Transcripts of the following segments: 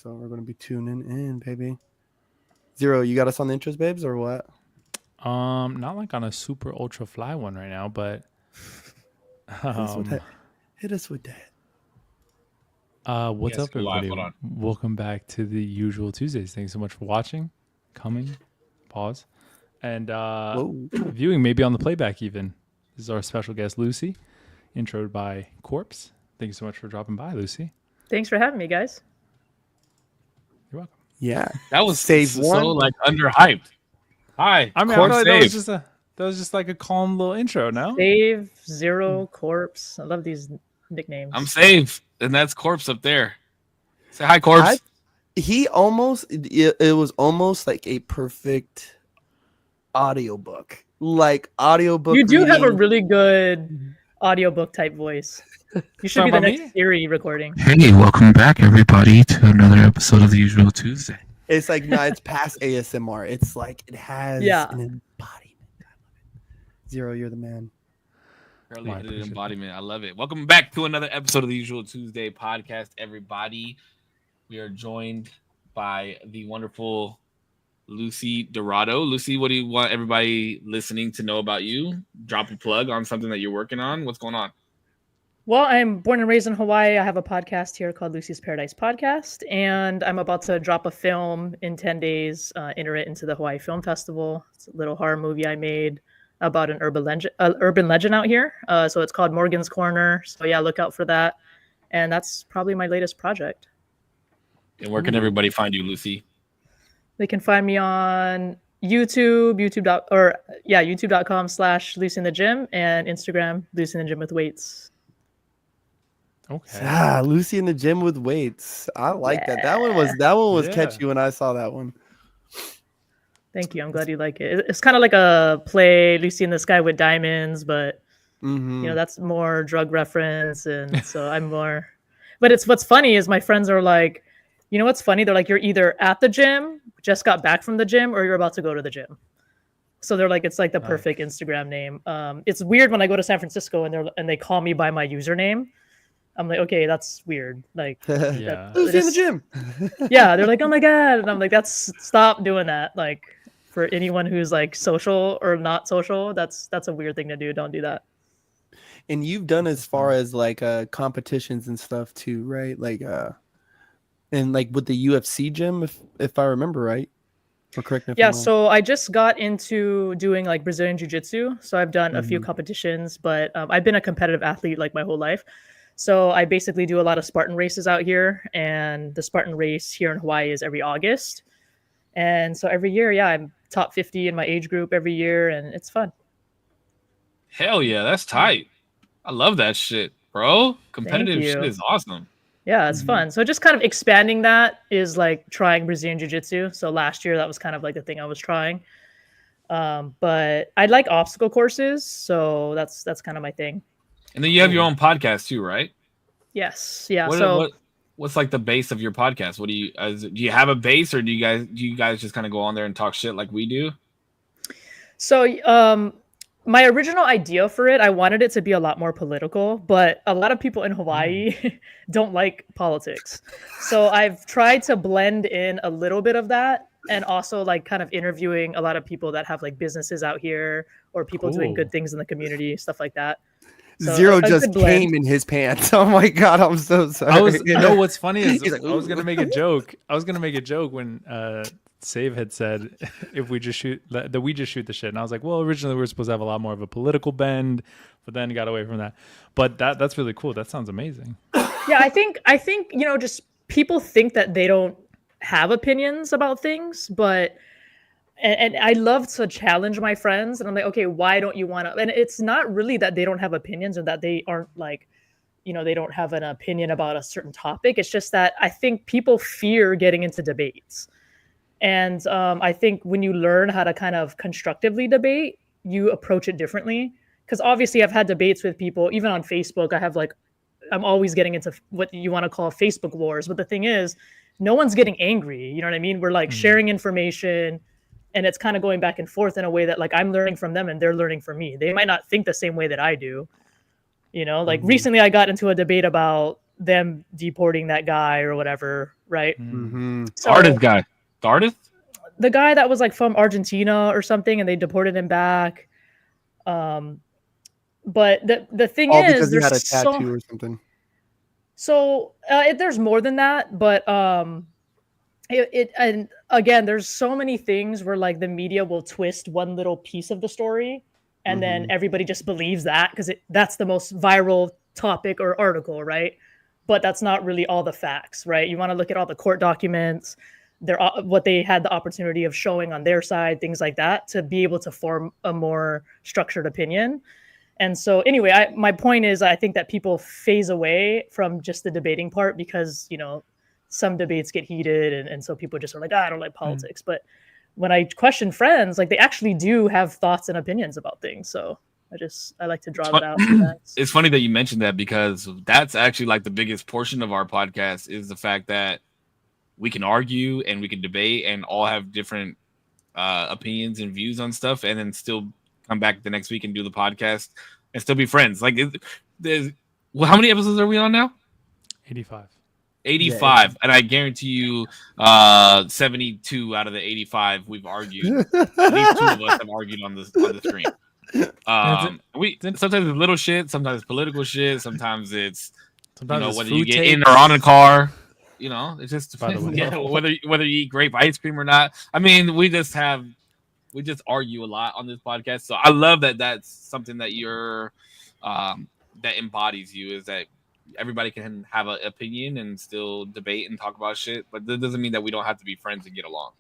So we're going to be tuning in, baby. Zero, you got us on the intros, babes, or what? Not like on a super ultra fly one right now, but Hit us with that. What's up, everybody? Welcome back to the usual Tuesdays. Thanks so much for watching, coming, pause, and viewing, maybe on the playback even. This is our special guest, Lucy, introed by Korpsx. Thank you so much for dropping by, Lucy. Thanks for having me, guys. You're welcome. Yeah, that was save one. So like underhyped. Hi, I mean, I thought that was just like a calm little intro. No, Save, Zero, Corpse. I love these nicknames. I'm Save, and that's Corpse up there. Say hi, Corpse. It was almost like a perfect audiobook. Like audiobook. You do have a really good audiobook type voice. You should be the next Siri recording. Hey, welcome back, everybody, to another episode of the Usual Tuesday. It's like, no, it's past ASMR. It's like it has an embodiment. I love it. Zero, you're the man. Early embodiment. I love it. Welcome back to another episode of the Usual Tuesday podcast, everybody. We are joined by the wonderful Lucy Dorado. Lucy, what do you want everybody listening to know about you? Drop a plug on something that you're working on. What's going on? Well, I'm born and raised in Hawaii. I have a podcast here called Lucy's Paradise Podcast, and I'm about to drop a film in 10 days, enter it into the Hawaii Film Festival. It's a little horror movie I made about an urban legend out here. So it's called Morgan's Corner. So yeah, look out for that. And that's probably my latest project. And where can everybody find you, Lucy? They can find me on YouTube, youtube.com/Lucy in the Gym, and Instagram, Lucy in the Gym with Weights. Okay. Lucy in the Gym with Weights. I like that. That one was catchy when I saw that one. Thank you. I'm glad you like it. It's kind of like a play, Lucy in the Sky with Diamonds, but you know, that's more drug reference, and so I'm more. But what's funny is my friends are like, you know what's funny? They're like, you're either at the gym, just got back from the gym, or you're about to go to the gym. So they're like, it's like the perfect Instagram name. It's weird when I go to San Francisco and they call me by my username. I'm like, okay, that's weird. Like, Lucy in the Gym. Yeah, they're like, oh my god, and I'm like, stop doing that. Like, for anyone who's like social or not social, that's a weird thing to do. Don't do that. And you've done as far as like competitions and stuff too, right? Like, and like with the UFC gym, if I remember right. Or correct me if I'm wrong. So I just got into doing like Brazilian Jiu-Jitsu. So I've done a few competitions, but I've been a competitive athlete like my whole life. So I basically do a lot of Spartan races out here, and the Spartan race here in Hawaii is every August. And so every year, I'm top 50 in my age group every year, and it's fun. Hell yeah, that's tight. I love that shit, bro. Competitive shit is awesome. Yeah, it's fun. So just kind of expanding that is like trying Brazilian Jiu-Jitsu. So last year, that was kind of like the thing I was trying. But I like obstacle courses, so that's kind of my thing. And then you have your own podcast too, right? Yes. Yeah. What's like the base of your podcast? What do you have a base, or do you guys just kind of go on there and talk shit like we do? So, my original idea for it, I wanted it to be a lot more political, but a lot of people in Hawaii don't like politics. So I've tried to blend in a little bit of that, and also like kind of interviewing a lot of people that have like businesses out here or people doing good things in the community, stuff like that. So Zero just came in his pants. Oh my god, I'm so sorry. What's funny is I was gonna make a joke. When Save had said if we just shoot the shit, and I was like, well, originally we were supposed to have a lot more of a political bend, but then got away from that. But that's really cool. That sounds amazing. Yeah, I think you know, just people think that they don't have opinions about things, but. And I love to challenge my friends, and I'm like, okay, why don't you want to? And it's not really that they don't have opinions or that they aren't like, you know, they don't have an opinion about a certain topic. It's just that I think people fear getting into debates. And I think when you learn how to kind of constructively debate, you approach it differently. Because obviously I've had debates with people, even on Facebook. I'm always getting into what you want to call Facebook wars. But the thing is, no one's getting angry. You know what I mean? We're like sharing information. And it's kind of going back and forth in a way that like I'm learning from them and they're learning from me. They might not think the same way that I do. You know, like recently I got into a debate about them deporting that guy or whatever, right? Mm-hmm. So, artist guy, the artist, the guy that was like from Argentina or something, and they deported him back. But the thing All is, because he there's had a tattoo or something. There's more than that, but and again, there's so many things where like the media will twist one little piece of the story, and then everybody just believes that because that's the most viral topic or article, right? But that's not really all the facts, right? You want to look at all the court documents, what they had the opportunity of showing on their side, things like that, to be able to form a more structured opinion. And so anyway, my point is, I think that people phase away from just the debating part because, some debates get heated. And so people just are like, I don't like politics. But when I question friends, like they actually do have thoughts and opinions about things. So I like to draw that out. It's funny that you mentioned that because that's actually like the biggest portion of our podcast is the fact that we can argue and we can debate and all have different opinions and views on stuff and then still come back the next week and do the podcast and still be friends. Like, how many episodes are we on now? 85. 85, yeah. And I guarantee you 72 out of the 85 we've argued. At least 2 of us have argued on the screen. We sometimes it's little shit, sometimes it's political shit, sometimes it's whether you get in or on a car. It just depends. Whether you eat grape ice cream or not. I mean, we just argue a lot on this podcast. So I love that that's something that you're that embodies you, is that everybody can have an opinion and still debate and talk about shit, but that doesn't mean that we don't have to be friends and get along.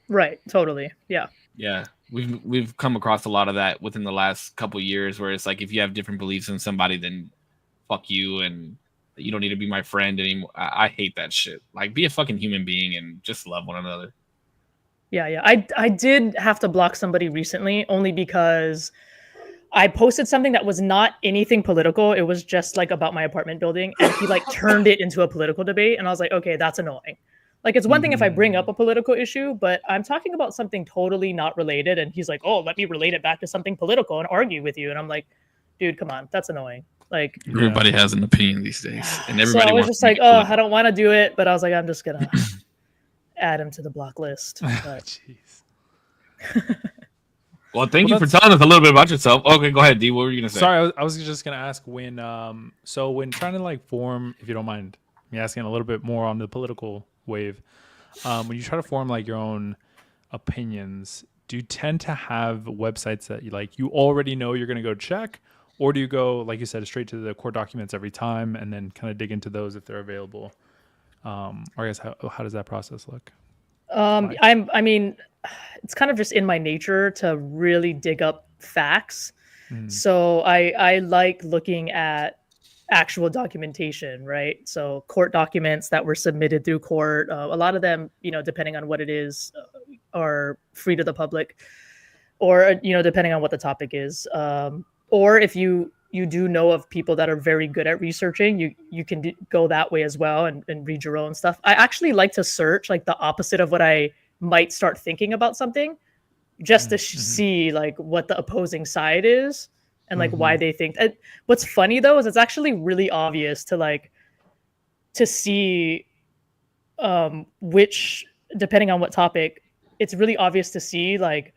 Right. Totally. Yeah. Yeah. We've come across a lot of that within the last couple of years where it's like, if you have different beliefs than somebody, then fuck you. And you don't need to be my friend anymore. I hate that shit. Like, be a fucking human being and just love one another. Yeah. I did have to block somebody recently only because I posted something that was not anything political. It was just like about my apartment building, and he like turned it into a political debate. And I was like, okay, that's annoying. Like, it's one thing if I bring up a political issue, but I'm talking about something totally not related. And he's like, oh, let me relate it back to something political and argue with you. And I'm like, dude, come on, that's annoying. Like, everybody has an opinion these days, and everybody. So I was just like, oh, I don't want to do it, but I was like, I'm just gonna add him to the block list. Jeez. Well, thank you for telling us a little bit about yourself. Okay, go ahead, D. What were you gonna say? Sorry, I was just gonna ask when trying to like form, if you don't mind me asking a little bit more on the political wave, when you try to form like your own opinions, do you tend to have websites that you already know you're gonna go check, or do you go, like you said, straight to the court documents every time and then kind of dig into those if they're available? Or I guess how does that process look? I mean, it's kind of just in my nature to really dig up facts. So I like looking at actual documentation, right? So court documents that were submitted through court, a lot of them, depending on what it is, are free to the public, or, depending on what the topic is. Or if you do know of people that are very good at researching, you can go that way as well and read your own stuff. I actually like to search like the opposite of what I might start thinking about something, just to see like what the opposing side is and like why they think. What's funny though is it's actually really obvious to see which, depending on what topic, it's really obvious to see like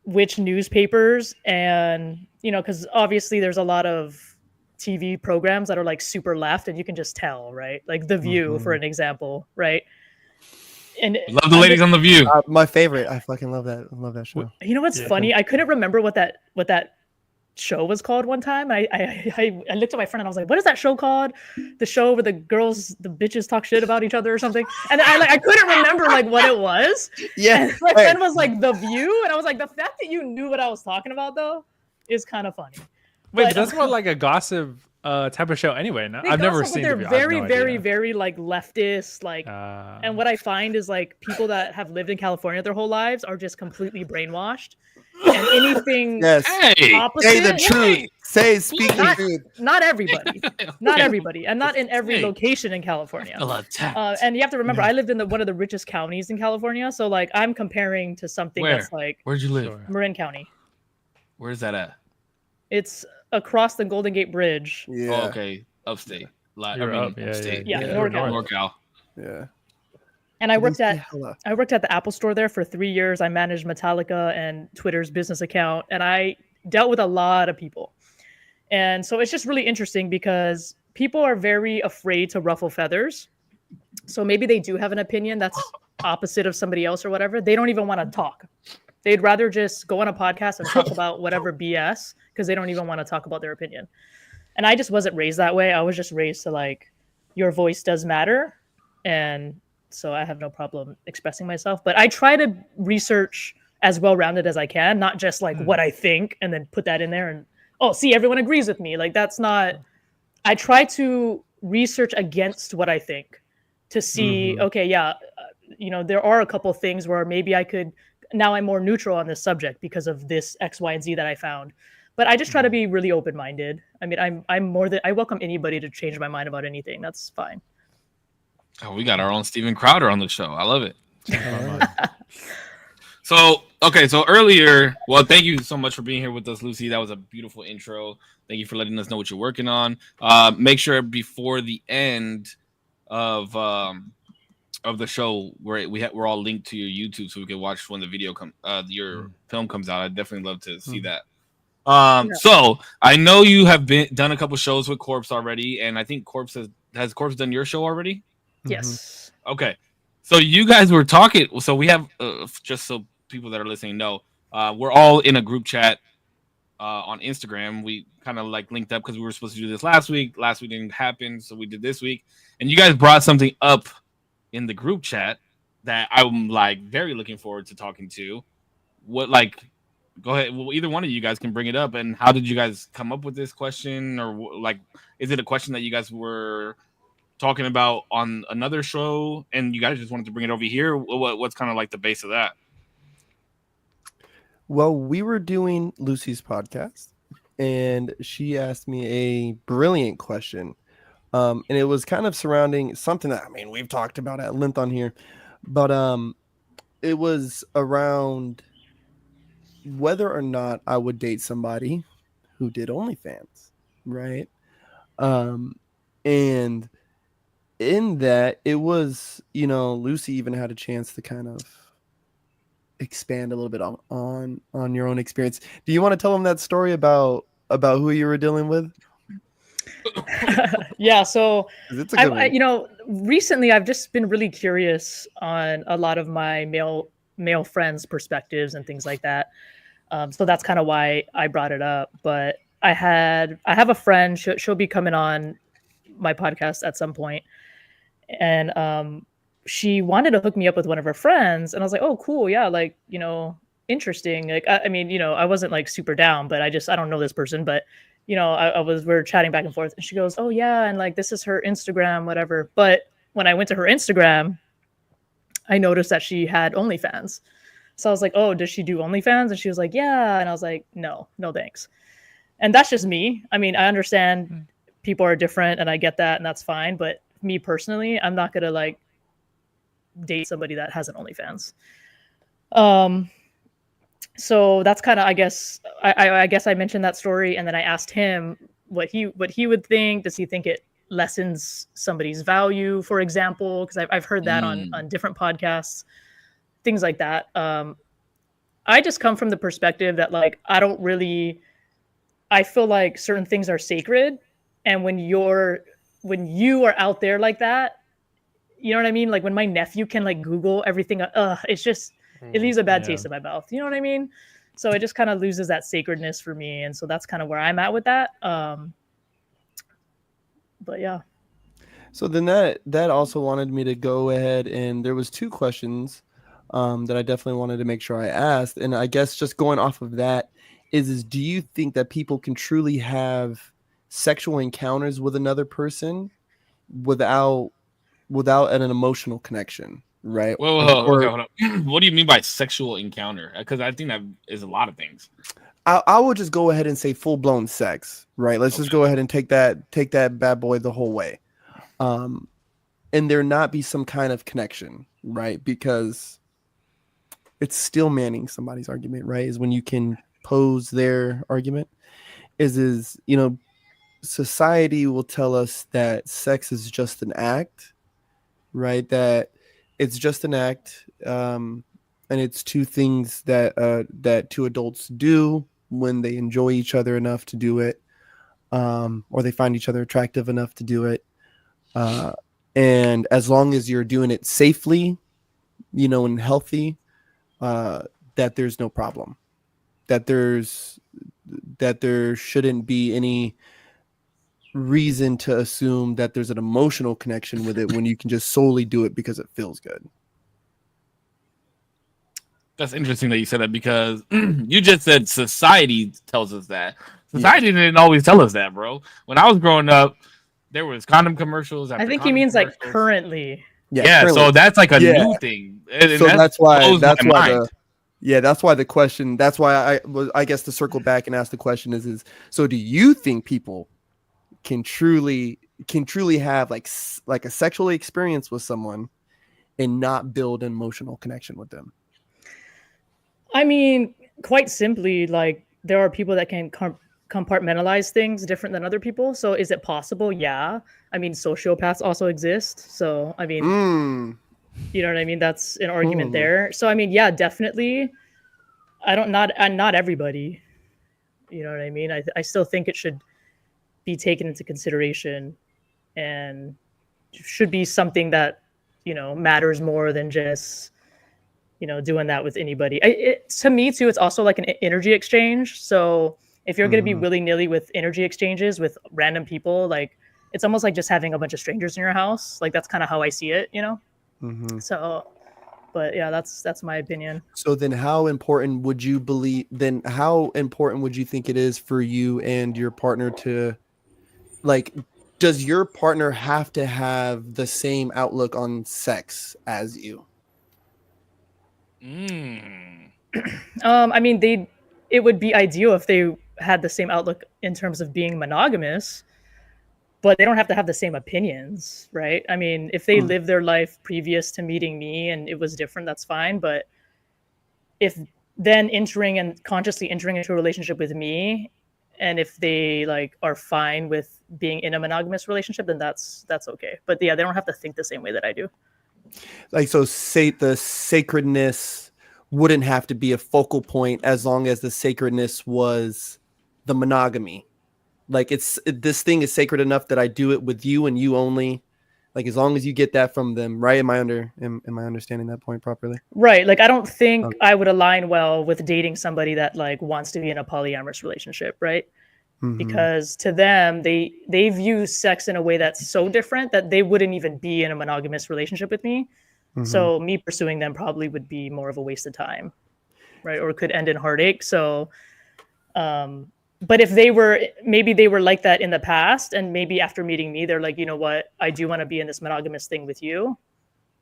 which newspapers, and because obviously there's a lot of TV programs that are like super left, and you can just tell, right? Like The View, for an example, right? And love the ladies on The View. My favorite. I fucking love that. I love that show. You know what's funny? I couldn't remember what that show was called one time. I looked at my friend and I was like, what is that show called? The show where the bitches talk shit about each other or something. And I couldn't remember like what it was. Yeah. And my friend was like, The View. And I was like, the fact that you knew what I was talking about though is kind of funny. But that's more like a gossip type of show anyway. No? I've never seen. They're very like leftist, like, and what I find is like people that have lived in California their whole lives are just completely brainwashed. And anything opposite, say the truth. Speak the truth. Not everybody, not everybody, and not in every location in California. And you have to remember, I lived in one of the richest counties in California, so like I'm comparing to something that's like. Where'd you live? Marin County. Where's that at? It's across the Golden Gate Bridge. Yeah. Oh, okay, upstate. Upstate. Yeah, NorCal. Yeah. And I worked at the Apple store there for 3 years. I managed Metallica and Twitter's business account, and I dealt with a lot of people. And so it's just really interesting because people are very afraid to ruffle feathers. So maybe they do have an opinion that's opposite of somebody else or whatever. They don't even want to talk. They'd rather just go on a podcast and talk about whatever BS because they don't even want to talk about their opinion. And I just wasn't raised that way. I was just raised to like, your voice does matter. And so I have no problem expressing myself. But I try to research as well-rounded as I can, not just like what I think and then put that in there and, oh, see, everyone agrees with me. Like, that's not, I try to research against what I think to see, okay, yeah, there are a couple of things where maybe I could, now I'm more neutral on this subject because of this X, Y, and Z that I found. But I just try to be really open-minded. I mean, I welcome anybody to change my mind about anything. That's fine. Oh, we got our own Steven Crowder on the show. I love it. So earlier, well, thank you so much for being here with us, Lucy. That was a beautiful intro. Thank you for letting us know what you're working on. Make sure before the end of the show we're all linked to your YouTube so we can watch when the video your film comes out. I'd definitely love to see that. So I know you have done a couple shows with Korpsx already, and I think has Korpsx done your show already? Yes. Okay. So you guys were talking. So we have just so people that are listening know, we're all in a group chat on Instagram. We kind of like linked up because we were supposed to do this last week. Last week didn't happen, so we did this week. And you guys brought something up in the group chat that I'm like very looking forward to talking to. Go ahead. Well, either one of you guys can bring it up. And how did you guys come up with this question? Or like, is it a question that you guys were talking about on another show and you guys just wanted to bring it over here? What's kind of like the base of that? Well, we were doing Lucy's podcast and she asked me a brilliant question. And it was kind of surrounding something that, I mean, we've talked about at length on here, but it was around whether or not I would date somebody who did OnlyFans, right? And in that, it was, Lucy even had a chance to kind of expand a little bit on your own experience. Do you want to tell them that story about who you were dealing with? Yeah, so it's a good one. Recently I've just been really curious on a lot of my male friends' perspectives and things like that. So that's kind of why I brought it up. But I have a friend. She'll be coming on my podcast at some point, and she wanted to hook me up with one of her friends, and I was like, oh, cool, yeah, like interesting. Like I mean, I wasn't like super down, but I don't know this person, but we're chatting back and forth, and she goes, oh yeah, and like this is her Instagram, whatever. But when I went to her Instagram, I noticed that she had OnlyFans. So I was like, oh, does she do OnlyFans? And she was like, yeah. And I was like, no thanks. And that's just me. I mean, I understand people are different and I get that and that's fine. But me personally, I'm not going to like date somebody that has an OnlyFans. So that's kind of, I guess I mentioned that story. And then I asked him what he would think. Does he think it lessens somebody's value, for example? Because I've heard that on different podcasts. Things like that. I just come from the perspective that like I feel like certain things are sacred, and when you are out there like that, you know what I mean? Like when my nephew can like Google everything, it's just it leaves a bad taste in my mouth. You know what I mean? So it just kind of loses that sacredness for me, and so that's kind of where I'm at with that. But yeah. So then that also wanted me to go ahead, and there was 2 questions that I definitely wanted to make sure I asked. And I guess just going off of that is do you think that people can truly have sexual encounters with another person without an emotional connection, right? Well, hold on. What do you mean by sexual encounter? Because I think that is a lot of things. I will just go ahead and say full-blown sex, right? Let's just go ahead and take that bad boy the whole way. And there not be some kind of connection, right? Because it's still manning somebody's argument, right? Is when you can pose their argument. Is society will tell us that sex is just an act, right? That it's just an act, and it's two things that two adults do when they enjoy each other enough to do it, or they find each other attractive enough to do it. And as long as you're doing it safely, and healthy, that there's no problem. That there shouldn't be any reason to assume that there's an emotional connection with it when you can just solely do it because it feels good. That's interesting that you said that, because you just said society tells us that. Society didn't always tell us that, bro. When I was growing up, there was condom commercials. I think he means like currently. Yeah, currently. So that's like a new thing. And so that's why the question, that's why I guess to circle back and ask the question is so do you think people can truly have like a sexual experience with someone and not build an emotional connection with them? I mean, quite simply, like there are people that can compartmentalize things different than other people. So is it possible? Yeah. I mean, sociopaths also exist. So, I mean, you know what I mean? That's an argument there. So, I mean, yeah, definitely. Not everybody, you know what I mean? I still think it should be taken into consideration and should be something that, matters more than just, doing that with anybody. To me too, it's also like an energy exchange. So if you're going to be willy-nilly with energy exchanges with random people, like it's almost like just having a bunch of strangers in your house. Like that's kind of how I see it, So, but yeah, that's my opinion. So then how important would you think it is for you and your partner to, like, does your partner have to have the same outlook on sex as you? I mean, it would be ideal if they had the same outlook in terms of being monogamous, but they don't have to have the same opinions, right? I mean, if they live their life previous to meeting me and it was different, that's fine. But if then consciously entering into a relationship with me, and if they like are fine with being in a monogamous relationship, then that's okay. But yeah, they don't have to think the same way that I do. Like, so say the sacredness wouldn't have to be a focal point as long as the sacredness was the monogamy. Like this thing is sacred enough that I do it with you and you only. Like as long as you get that from them, right? Am I understanding that point properly? Right. Like I don't think I would align well with dating somebody that like wants to be in a polyamorous relationship, right? Because to them, they view sex in a way that's so different that they wouldn't even be in a monogamous relationship with me. So me pursuing them probably would be more of a waste of time, right? Or could end in heartache. So, but if they were like that in the past, and maybe after meeting me, they're like, you know what, I do want to be in this monogamous thing with you,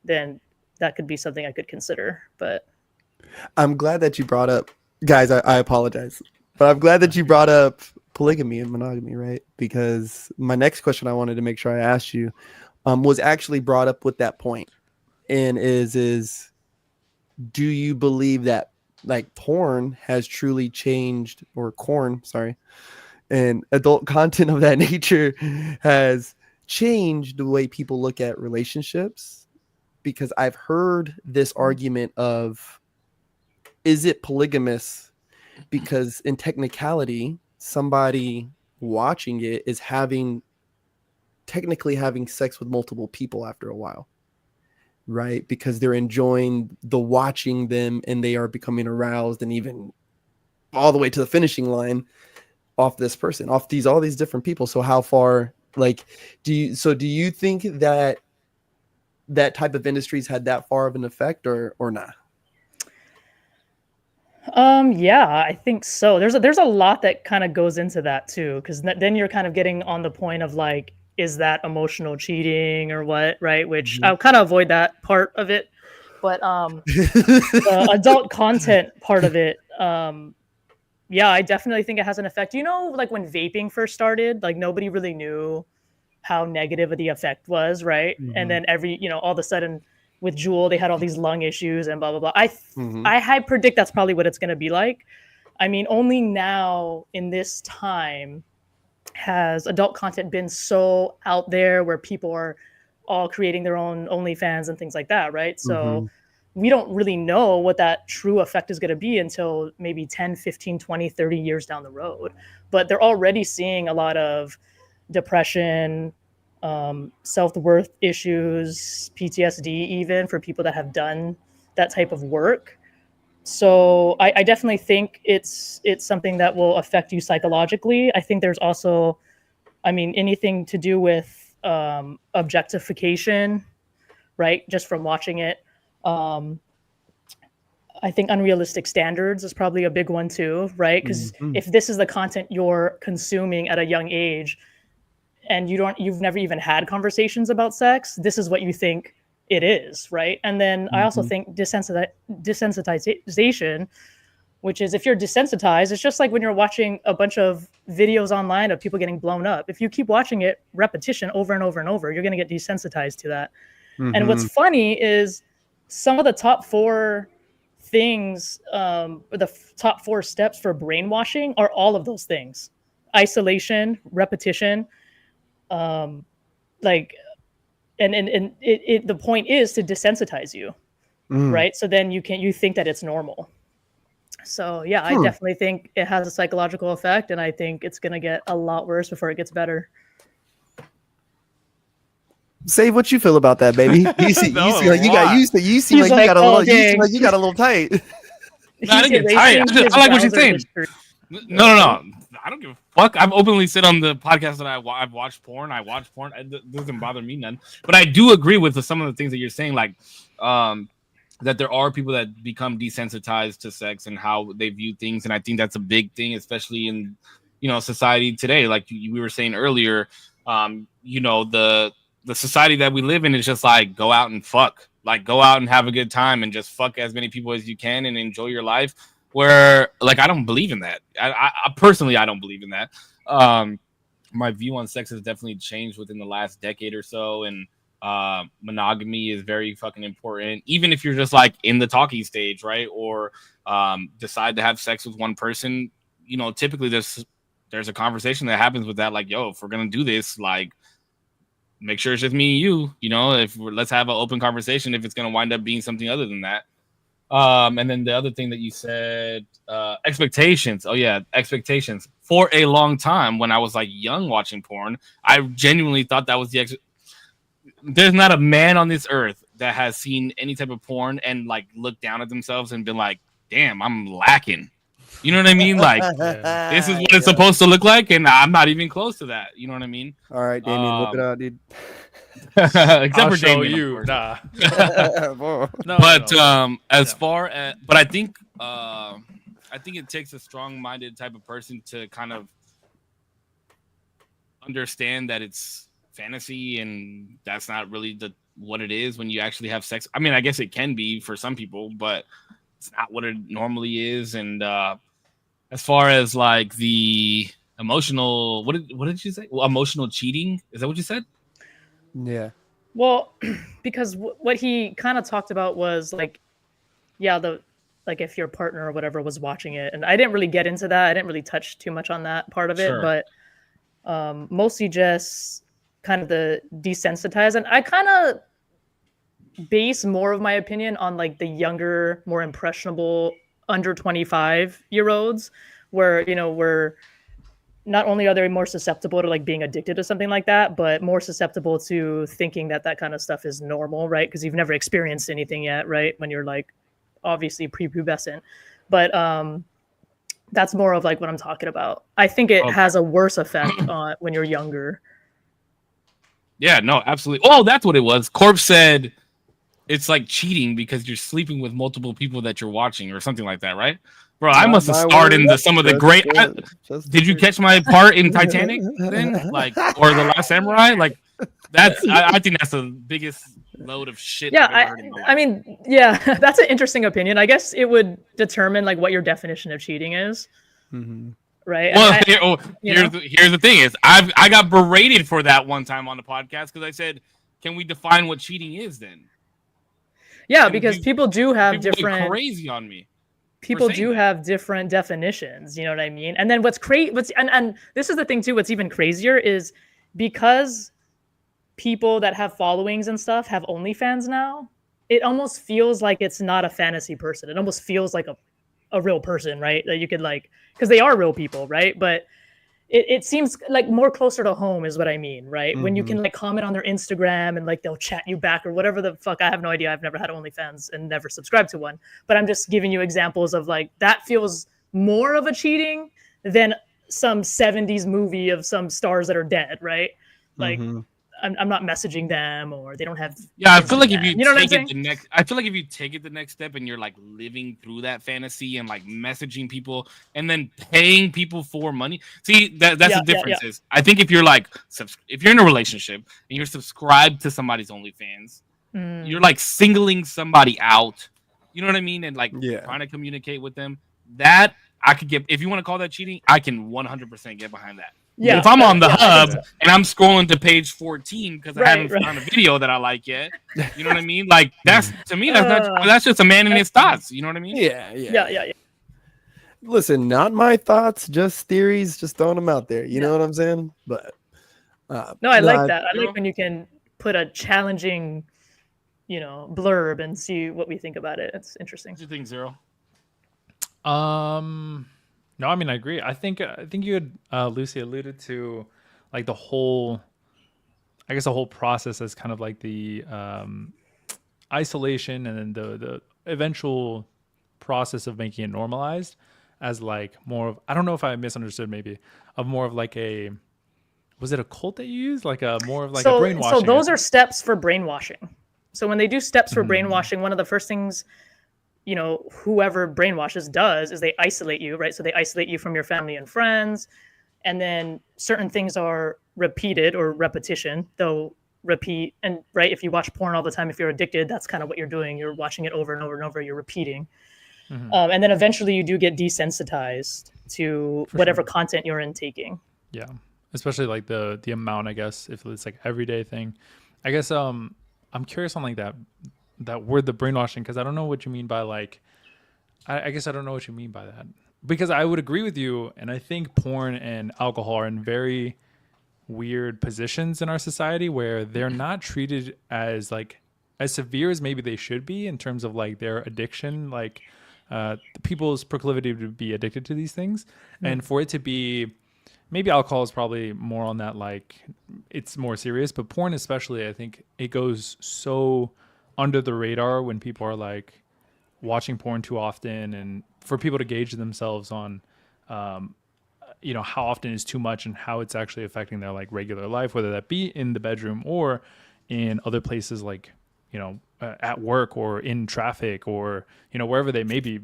then that could be something I could consider. But I'm glad that you brought up, guys, I apologize, but I'm glad that you brought up polygamy and monogamy, right? Because my next question I wanted to make sure I asked you was actually brought up with that point, and is do you believe that like porn has truly changed, or and adult content of that nature has changed the way people look at relationships? Because I've heard this argument of, is it polygamous because in technicality somebody watching it is technically having sex with multiple people after a while, right? Because they're enjoying the watching them and they are becoming aroused, and even all the way to the finishing line off this person, off all these different people. So how far, like, do you think that type of industries had that far of an effect or not? Yeah, I think so. There's a lot that kind of goes into that too, because then you're kind of getting on the point of like, is that emotional cheating or what, right? Which I'll kind of avoid that part of it, but the adult content part of it, yeah, I definitely think it has an effect. Like when vaping first started, like nobody really knew how negative the effect was, right? And then all of a sudden with Juul, they had all these lung issues and blah, blah, blah. I predict that's probably what it's going to be like. I mean, only now in this time has adult content been so out there where people are all creating their own OnlyFans and things like that, right? So we don't really know what that true effect is going to be until maybe 10, 15, 20, 30 years down the road. But they're already seeing a lot of depression, self-worth issues, PTSD, even for people that have done that type of work. So I definitely think it's something that will affect you psychologically. I think there's also, anything to do with objectification, right? Just from watching it. I think unrealistic standards is probably a big one too, right? Because if this is the content you're consuming at a young age, and you've never even had conversations about sex, this is what you think it is, right? And then I also think desensitization, which is if you're desensitized, it's just like when you're watching a bunch of videos online of people getting blown up. If you keep watching it repetition over and over and over, you're going to get desensitized to that. And what's funny is some of the top 4 things, top 4 steps for brainwashing are all of those things: isolation, repetition, the point is to desensitize you, right? So then you think that it's normal. So yeah, I definitely think it has a psychological effect, and I think it's gonna get a lot worse before it gets better. Say what you feel about that, baby. You seem like you got used to. You seem like you got a little. You seem like you got a little tight. No, I didn't get tight. I like what you're saying. No. I don't give a fuck. I've openly said on the podcast that I've watched porn. I watch porn. It doesn't bother me none. But I do agree with some of the things that you're saying, like that there are people that become desensitized to sex and how they view things, and I think that's a big thing, especially in society today. Like we were saying earlier, the society that we live in is just like go out and fuck, like go out and have a good time and just fuck as many people as you can and enjoy your life. Where like I don't believe in that. I personally don't believe in that. My view on sex has definitely changed within the last decade or so, and monogamy is very fucking important. Even if you're just like in the talking stage, right, or decide to have sex with one person, typically there's a conversation that happens with that, like, yo, if we're gonna do this, like, make sure it's just me and you. Let's have an open conversation if it's gonna wind up being something other than that. And then the other thing that you said, expectations. Oh yeah, expectations. For a long time, when I was like young watching porn, I genuinely thought that was there's not a man on this earth that has seen any type of porn and like looked down at themselves and been like, damn, I'm lacking. You know what I mean? Like, this is what it's supposed to look like, and I'm not even close to that. You know what I mean? All right, Damien, whip it out, dude. Except I'll for show Damien, you. Nah. But I think it takes a strong-minded type of person to kind of understand that it's fantasy and that's not really what it is when you actually have sex. I mean, I guess it can be for some people, but it's not what it normally is. And as far as like the emotional, what did you say? Well, emotional cheating, is that what you said? Yeah. Well, because what he kind of talked about was like, yeah, like if your partner or whatever was watching it, and I didn't really get into that. I didn't really touch too much on that part of it, but mostly just kind of the desensitize. And I kind of base more of my opinion on like the younger, more impressionable under 25-year-olds, where we're not only are they more susceptible to like being addicted to something like that, but more susceptible to thinking that kind of stuff is normal, right? Because you've never experienced anything yet, right? When you're like obviously prepubescent. But that's more of like what I'm talking about. I think it has a worse effect on when you're younger. Yeah, no, absolutely. Oh, that's what it was. Korpsx said it's like cheating because you're sleeping with multiple people that you're watching or something like that, right? Bro, I must have starred in some of the great. Did you catch my part in Titanic then? Like, or The Last Samurai? Like, that's. I think that's the biggest load of shit. Yeah, I mean, yeah, that's an interesting opinion. I guess it would determine like what your definition of cheating is, right? Well, here's the thing: is I got berated for that one time on the podcast because I said, "Can we define what cheating is then?" Yeah, because people do have different. Went crazy on me. People do have different definitions, you know what I mean? And then what's and this is the thing too, what's even crazier is because people that have followings and stuff have OnlyFans now, it almost feels like it's not a fantasy person. It almost feels like a real person, right? That you could like, because they are real people, right? But it seems like more closer to home is what I mean, right? When you can like comment on their Instagram and like they'll chat you back or whatever the fuck. I have no idea. I've never had OnlyFans and never subscribed to one, but I'm just giving you examples of like that feels more of a cheating than some 70s movie of some stars that are dead, right? Like I'm not messaging them or they don't have. Yeah, I feel like if you know take it the next, I feel like if you take it the next step and you're like living through that fantasy and like messaging people and then paying people for money. See, that's the difference. Is I think if you're like if you're in a relationship and you're subscribed to somebody's OnlyFans, you're like singling somebody out. You know what I mean? And like trying to communicate with them. That I could get. If you want to call that cheating, I can 100% get behind that. Yeah, if I'm on the hub and I'm scrolling to page 14 because I haven't found a video that I like yet, you know what I mean? Like that's to me, that's just a man in his thoughts. You know what I mean? Yeah. Listen, not my thoughts, just theories, just throwing them out there. You know what I'm saying? But no, I like that. I like when you can put a challenging, blurb and see what we think about it. It's interesting. What do you think, Zero? No, I mean I agree. I think you had Lucy alluded to like the whole process as kind of like the isolation and then the eventual process of making it normalized as like more of, I don't know if I misunderstood, maybe of more of like was it a cult that you used, like a more of like a brainwashing? So those are steps for brainwashing. So when they do steps for brainwashing, one of the first things whoever brainwashes does is they isolate you, right? So they isolate you from your family and friends. And then certain things are repeated or repetition, though repeat. And right, if you watch porn all the time, if you're addicted, that's kind of what you're doing. You're watching it over and over and over. You're repeating. And then eventually you do get desensitized to whatever content you're intaking. Yeah. Especially like the amount, I guess, if it's like everyday thing. I guess I'm curious on like that word, the brainwashing, because I don't know what you mean by like, I guess I don't know what you mean by that, because I would agree with you, and I think porn and alcohol are in very weird positions in our society where they're not treated as like as severe as maybe they should be in terms of like their addiction, like people's proclivity to be addicted to these things, and for it to be, maybe alcohol is probably more on that, like it's more serious, but porn especially, I think it goes so under the radar when people are like watching porn too often, and for people to gauge themselves on how often is too much and how it's actually affecting their like regular life, whether that be in the bedroom or in other places like at work or in traffic or wherever they may be.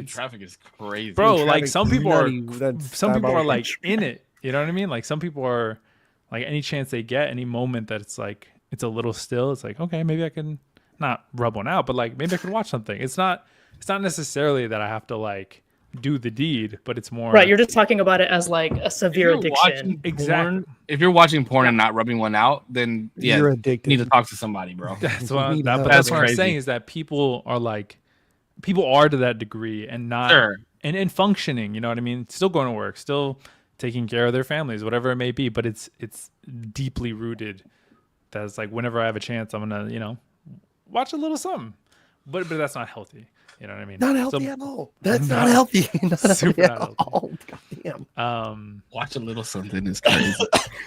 Traffic is crazy, bro. Like some people are like in it, you know what I mean? Like some people are like, any chance they get, any moment that it's like it's a little still, it's like, okay, maybe I can not rub one out, but like maybe I could watch something. It's not necessarily that I have to like do the deed, but it's more right. You're just talking about it as like a severe addiction. Exactly. If you're watching porn and not rubbing one out, then you're addicted. You need to talk to somebody, bro. That's what I'm saying, is that people are to that degree and not and functioning. You know what I mean? Still going to work, still taking care of their families, whatever it may be. But it's deeply rooted. That's like whenever I have a chance, I'm gonna watch a little something, but that's not healthy. You know what I mean? Not healthy at all. That's not healthy. Super not healthy. Oh, goddamn. Watch a little something is crazy.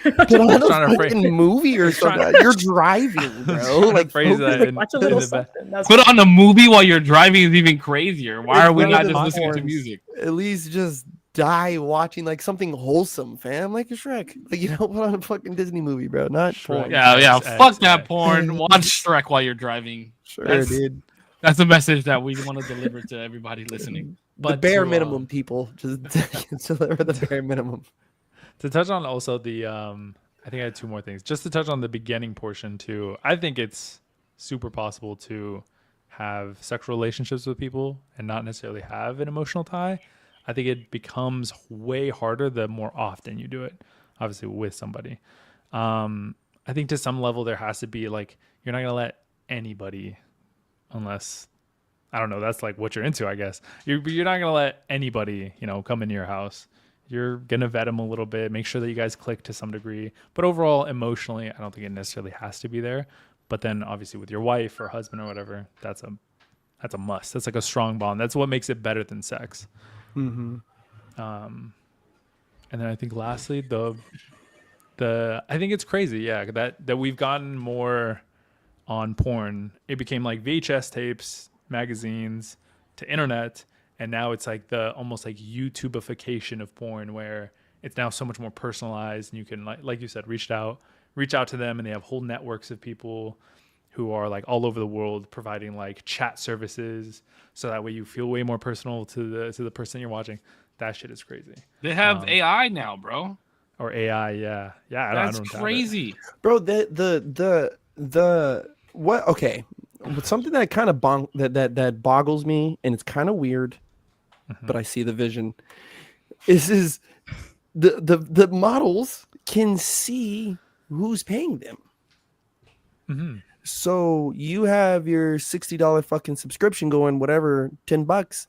Put on a fucking movie or something. You're driving, bro. Like phrase that. Watch a little something. Put on a movie while you're driving is even crazier. Why are we not just listening to music? At least just die watching like something wholesome, fam. Like a Shrek. Like put on a fucking Disney movie, bro. Not porn. Yeah. Fuck that porn. Watch Shrek while you're driving. Sure, dude. That's the message that we want to deliver to everybody listening. But the bare minimum, people. Just deliver the bare minimum. To touch on also the, I think I had two more things. Just to touch on the beginning portion too. I think it's super possible to have sexual relationships with people and not necessarily have an emotional tie. I think it becomes way harder the more often you do it, obviously with somebody. I think to some level there has to be like, you're not going to let anybody, unless, I don't know, that's like what you're into, I guess. You're not going to let anybody, come into your house you're gonna vet them a little bit, make sure that you guys click to some degree. But overall, emotionally, I don't think it necessarily has to be there. But then obviously with your wife or husband or whatever, that's a must. That's like a strong bond. That's what makes it better than sex. Mm-hmm. And then I think lastly, I think it's crazy, yeah, that we've gotten more on porn. It became like VHS tapes, magazines, to internet, and now it's like the almost like YouTubeification of porn, where it's now so much more personalized, and you can like you said, reach out to them, and they have whole networks of people who are like all over the world providing like chat services, so that way you feel way more personal to the person you're watching. That shit is crazy. They have AI now, bro. Or AI, yeah. That's crazy, bro. The what? Okay, something that kind of that boggles me, and it's kind of weird, but I see the vision. Is the models can see who's paying them. Mm-hmm. So you have your $60 fucking subscription going, whatever, $10,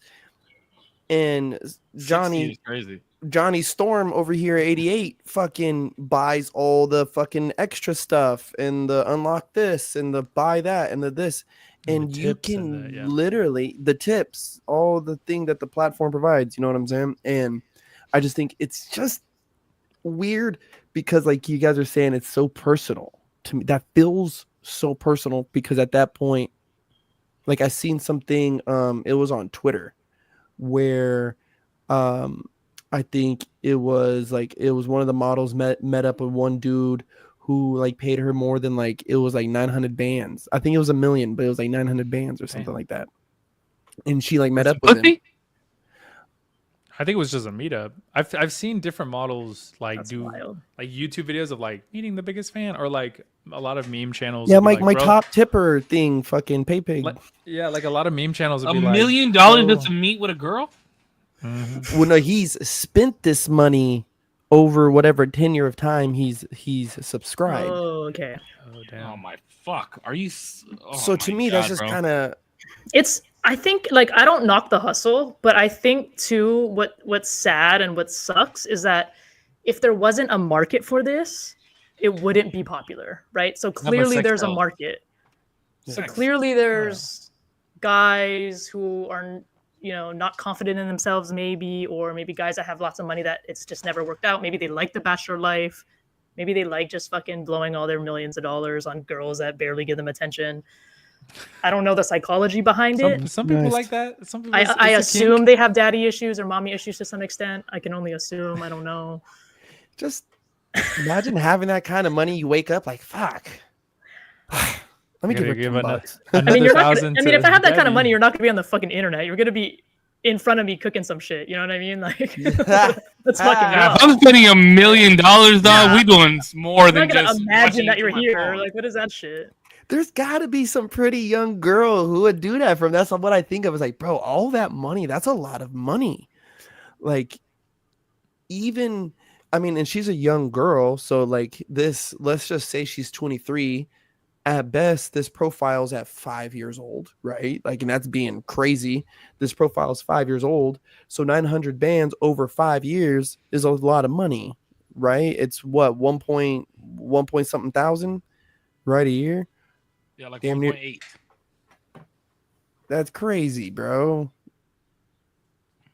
and Johnny Storm over here, 88, fucking buys all the fucking extra stuff and the unlock this and the buy that and the this, and you can literally the tips, all the thing that the platform provides. You know what I'm saying? And I just think it's just weird because, like you guys are saying, it's so personal to me. That feels so personal because at that point, like I seen something, it was on Twitter where I think it was one of the models met up with one dude who like paid her more than like it was like 900 bands. I think it was $1 million, but it was like 900 bands or something like that. And she like met up with him. I think it was just a meetup. I've seen different models like That's do wild. like YouTube videos of like meeting the biggest fan, or like a lot of meme channels. Yeah, my top tipper thing, fucking PayPig. Like a lot of meme channels. $1 million just to meet with a girl. Mm-hmm. Well, no, he's spent this money over whatever tenure of time he's subscribed. Oh, okay. Oh damn. Oh my fuck! Are you? So to me, that's just kind of. I think like I don't knock the hustle, but I think too what's sad and what sucks is that if there wasn't a market for this, it wouldn't be popular, right? So clearly there's a market. So clearly there's guys who are, you know, not confident in themselves maybe, or maybe guys that have lots of money that it's just never worked out. Maybe they like the bachelor life. Maybe they like just fucking blowing all their millions of dollars on girls that barely give them attention. I don't know the psychology behind it. Some people like that. Some people. I assume they have daddy issues or mommy issues to some extent. I can only assume. I don't know. Just imagine having that kind of money. You wake up like, fuck. Let me give her $10. I mean, you're not gonna, I mean, if I had that kind of money, you're not gonna be on the fucking internet. You're gonna be in front of me cooking some shit. You know what I mean? Like, that's fucking. If I'm spending $1 million, dog, we doing more than just. Imagine that you're here. Like, what is that shit? There's got to be some pretty young girl who would do that from. That's what I think of. Is like, bro, all that money, that's a lot of money. Like, even, I mean, and she's a young girl. So like this, let's just say she's 23. At best, this profile's at 5 years old, right? Like, and that's being crazy. This profile's 5 years old. So 900 bands over 5 years is a lot of money, right? It's what, 1 point something thousand, right? A year? Yeah, like 1.8. That's crazy, bro.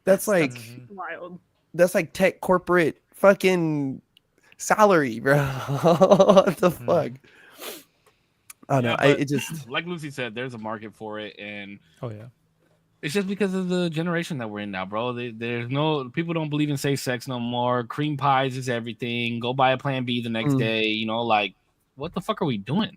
That's like wild. That's like tech corporate fucking salary, bro. What the fuck? I don't know. It just like Lucy said, there's a market for it, and yeah, it's just because of the generation that we're in now, bro. There's no people don't believe in safe sex no more. Cream pies is everything. Go buy a Plan B the next day. You know, like what the fuck are we doing?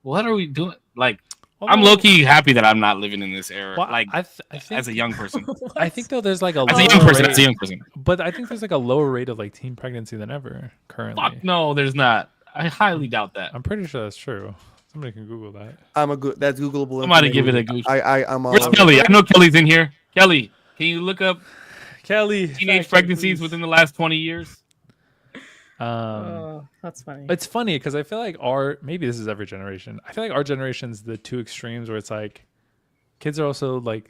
What are we doing? Like, I'm low key happy that I'm not living in this era. Well, like, I think, as a young person, I think though there's like a as a young person, but I think there's like a lower rate of like teen pregnancy than ever currently. Fuck no, there's not. I highly doubt that. I'm pretty sure that's true. Somebody can Google that. That's Googleable. Somebody give it a Google. I'm all Where's Kelly? I know Kelly's in here. Kelly, can you look up Kelly teenage pregnancies within the last 20 years? That's funny. It's funny because I feel like maybe this is every generation. I feel like our generation's the two extremes where it's like kids are also like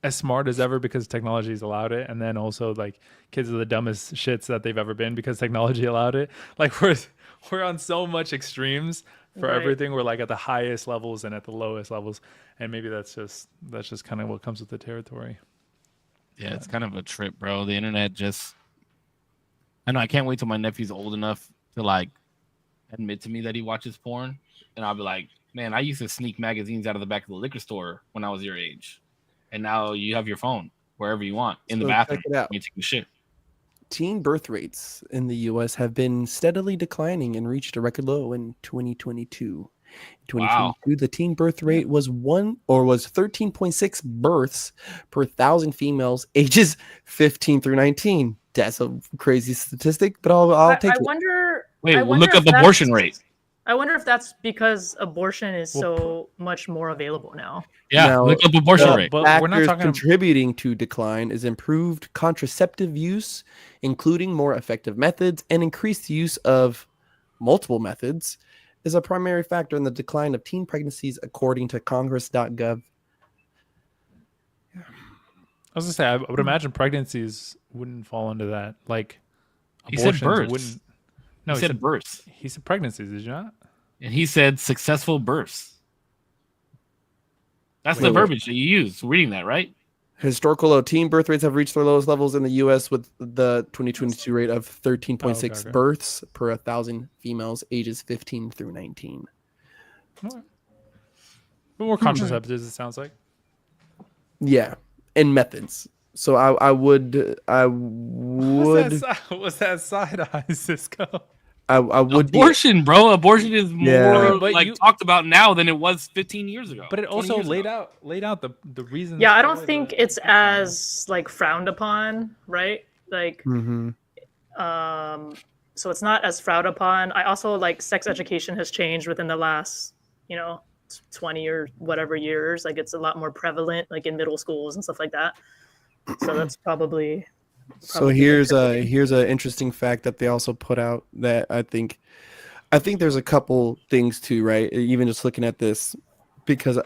as smart as ever because technology's allowed it, and then also like kids are the dumbest shits that they've ever been because technology allowed it. Like we're on so much extremes for everything. We're like at the highest levels and at the lowest levels, and maybe that's just kind of what comes with the territory. Yeah, it's kind of a trip, bro. The internet just, I know, I can't wait till my nephew's old enough to like admit to me that he watches porn, and I'll be like, man, I used to sneak magazines out of the back of the liquor store when I was your age. And now you have your phone wherever you want in the bathroom. Check it out. You take a shit. Teen birth rates in the U.S. have been steadily declining and reached a record low in 2022. In 2022, the teen birth rate was 13.6 births per 1,000 females ages 15 through 19. That's a crazy statistic, but I'll take it. Look up abortion rate. I wonder if that's because abortion is so much more available now. Yeah, now, look up abortion rate. But we're not talking contributing to decline is improved contraceptive use, including more effective methods, and increased use of multiple methods is a primary factor in the decline of teen pregnancies, according to Congress.gov. I was gonna say, I would imagine pregnancies wouldn't fall into that. Like, he said births. Wouldn't. No, he said births. He said pregnancies, did you not? And he said successful births. That's the verbiage that you use reading that, right? Historical low teen birth rates have reached their lowest levels in the U.S. with the 2022 rate of 13.6 births per 1,000 females ages 15 through 19. But more contraceptives, it sounds like. Yeah, and methods. So I would. What's that side eye, Cisco? I would abortion, bro. Abortion is more talked about now than it was 15 years ago. But it also laid out the reasons. Yeah, I don't think it's as like frowned upon, right? Like, so it's not as frowned upon. I also like sex education has changed within the last, 20 or whatever years. Like, it's a lot more prevalent, like in middle schools and stuff like that. So that's probably. So here's a interesting fact that they also put out that I think there's a couple things too, right? Even just looking at this, because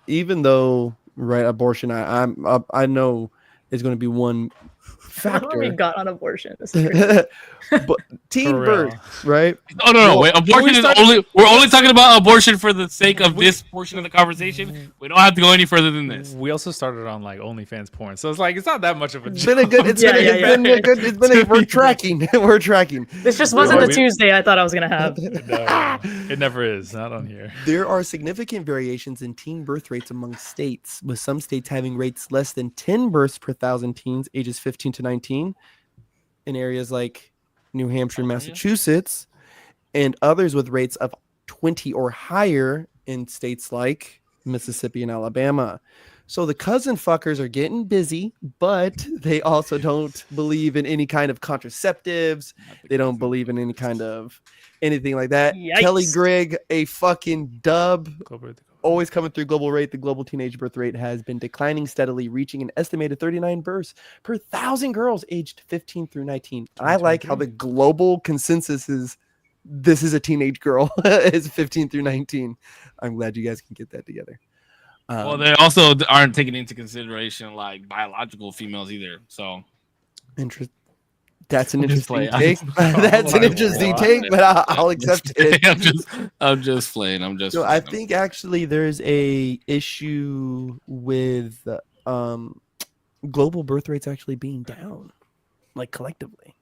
even though abortion, I know is going to be one factor. We got on abortion. But teen birth, right? Oh no! Wait, abortion is we're only talking about abortion for the sake of this portion of the conversation. We don't have to go any further than this. We also started on like OnlyFans porn, so it's like it's not that much of a. We're tracking. We're tracking. This just wasn't the Tuesday I thought I was gonna have. No, it never is. Not on here. There are significant variations in teen birth rates among states, with some states having rates less than 10 births per 1,000 teens ages 15 to 19 in areas like New Hampshire and Massachusetts, and others with rates of 20 or higher in states like Mississippi and Alabama. So the cousin fuckers are getting busy, but they also don't believe in any kind of contraceptives. They don't believe in any kind of anything like that. Yikes. Kelly Grigg, a fucking dub. Always coming through. Global rate. The global teenage birth rate has been declining steadily, reaching an estimated 39 births per 1,000 girls aged 15 through 19. I like how the global consensus is this is a teenage girl is 15 through 19. I'm glad you guys can get that together. Well, they also aren't taking into consideration like biological females either. So, that's an interesting take. That's an interesting take, but I'll accept it. I'm just playing. I think actually there's a issue with global birth rates actually being down, like collectively.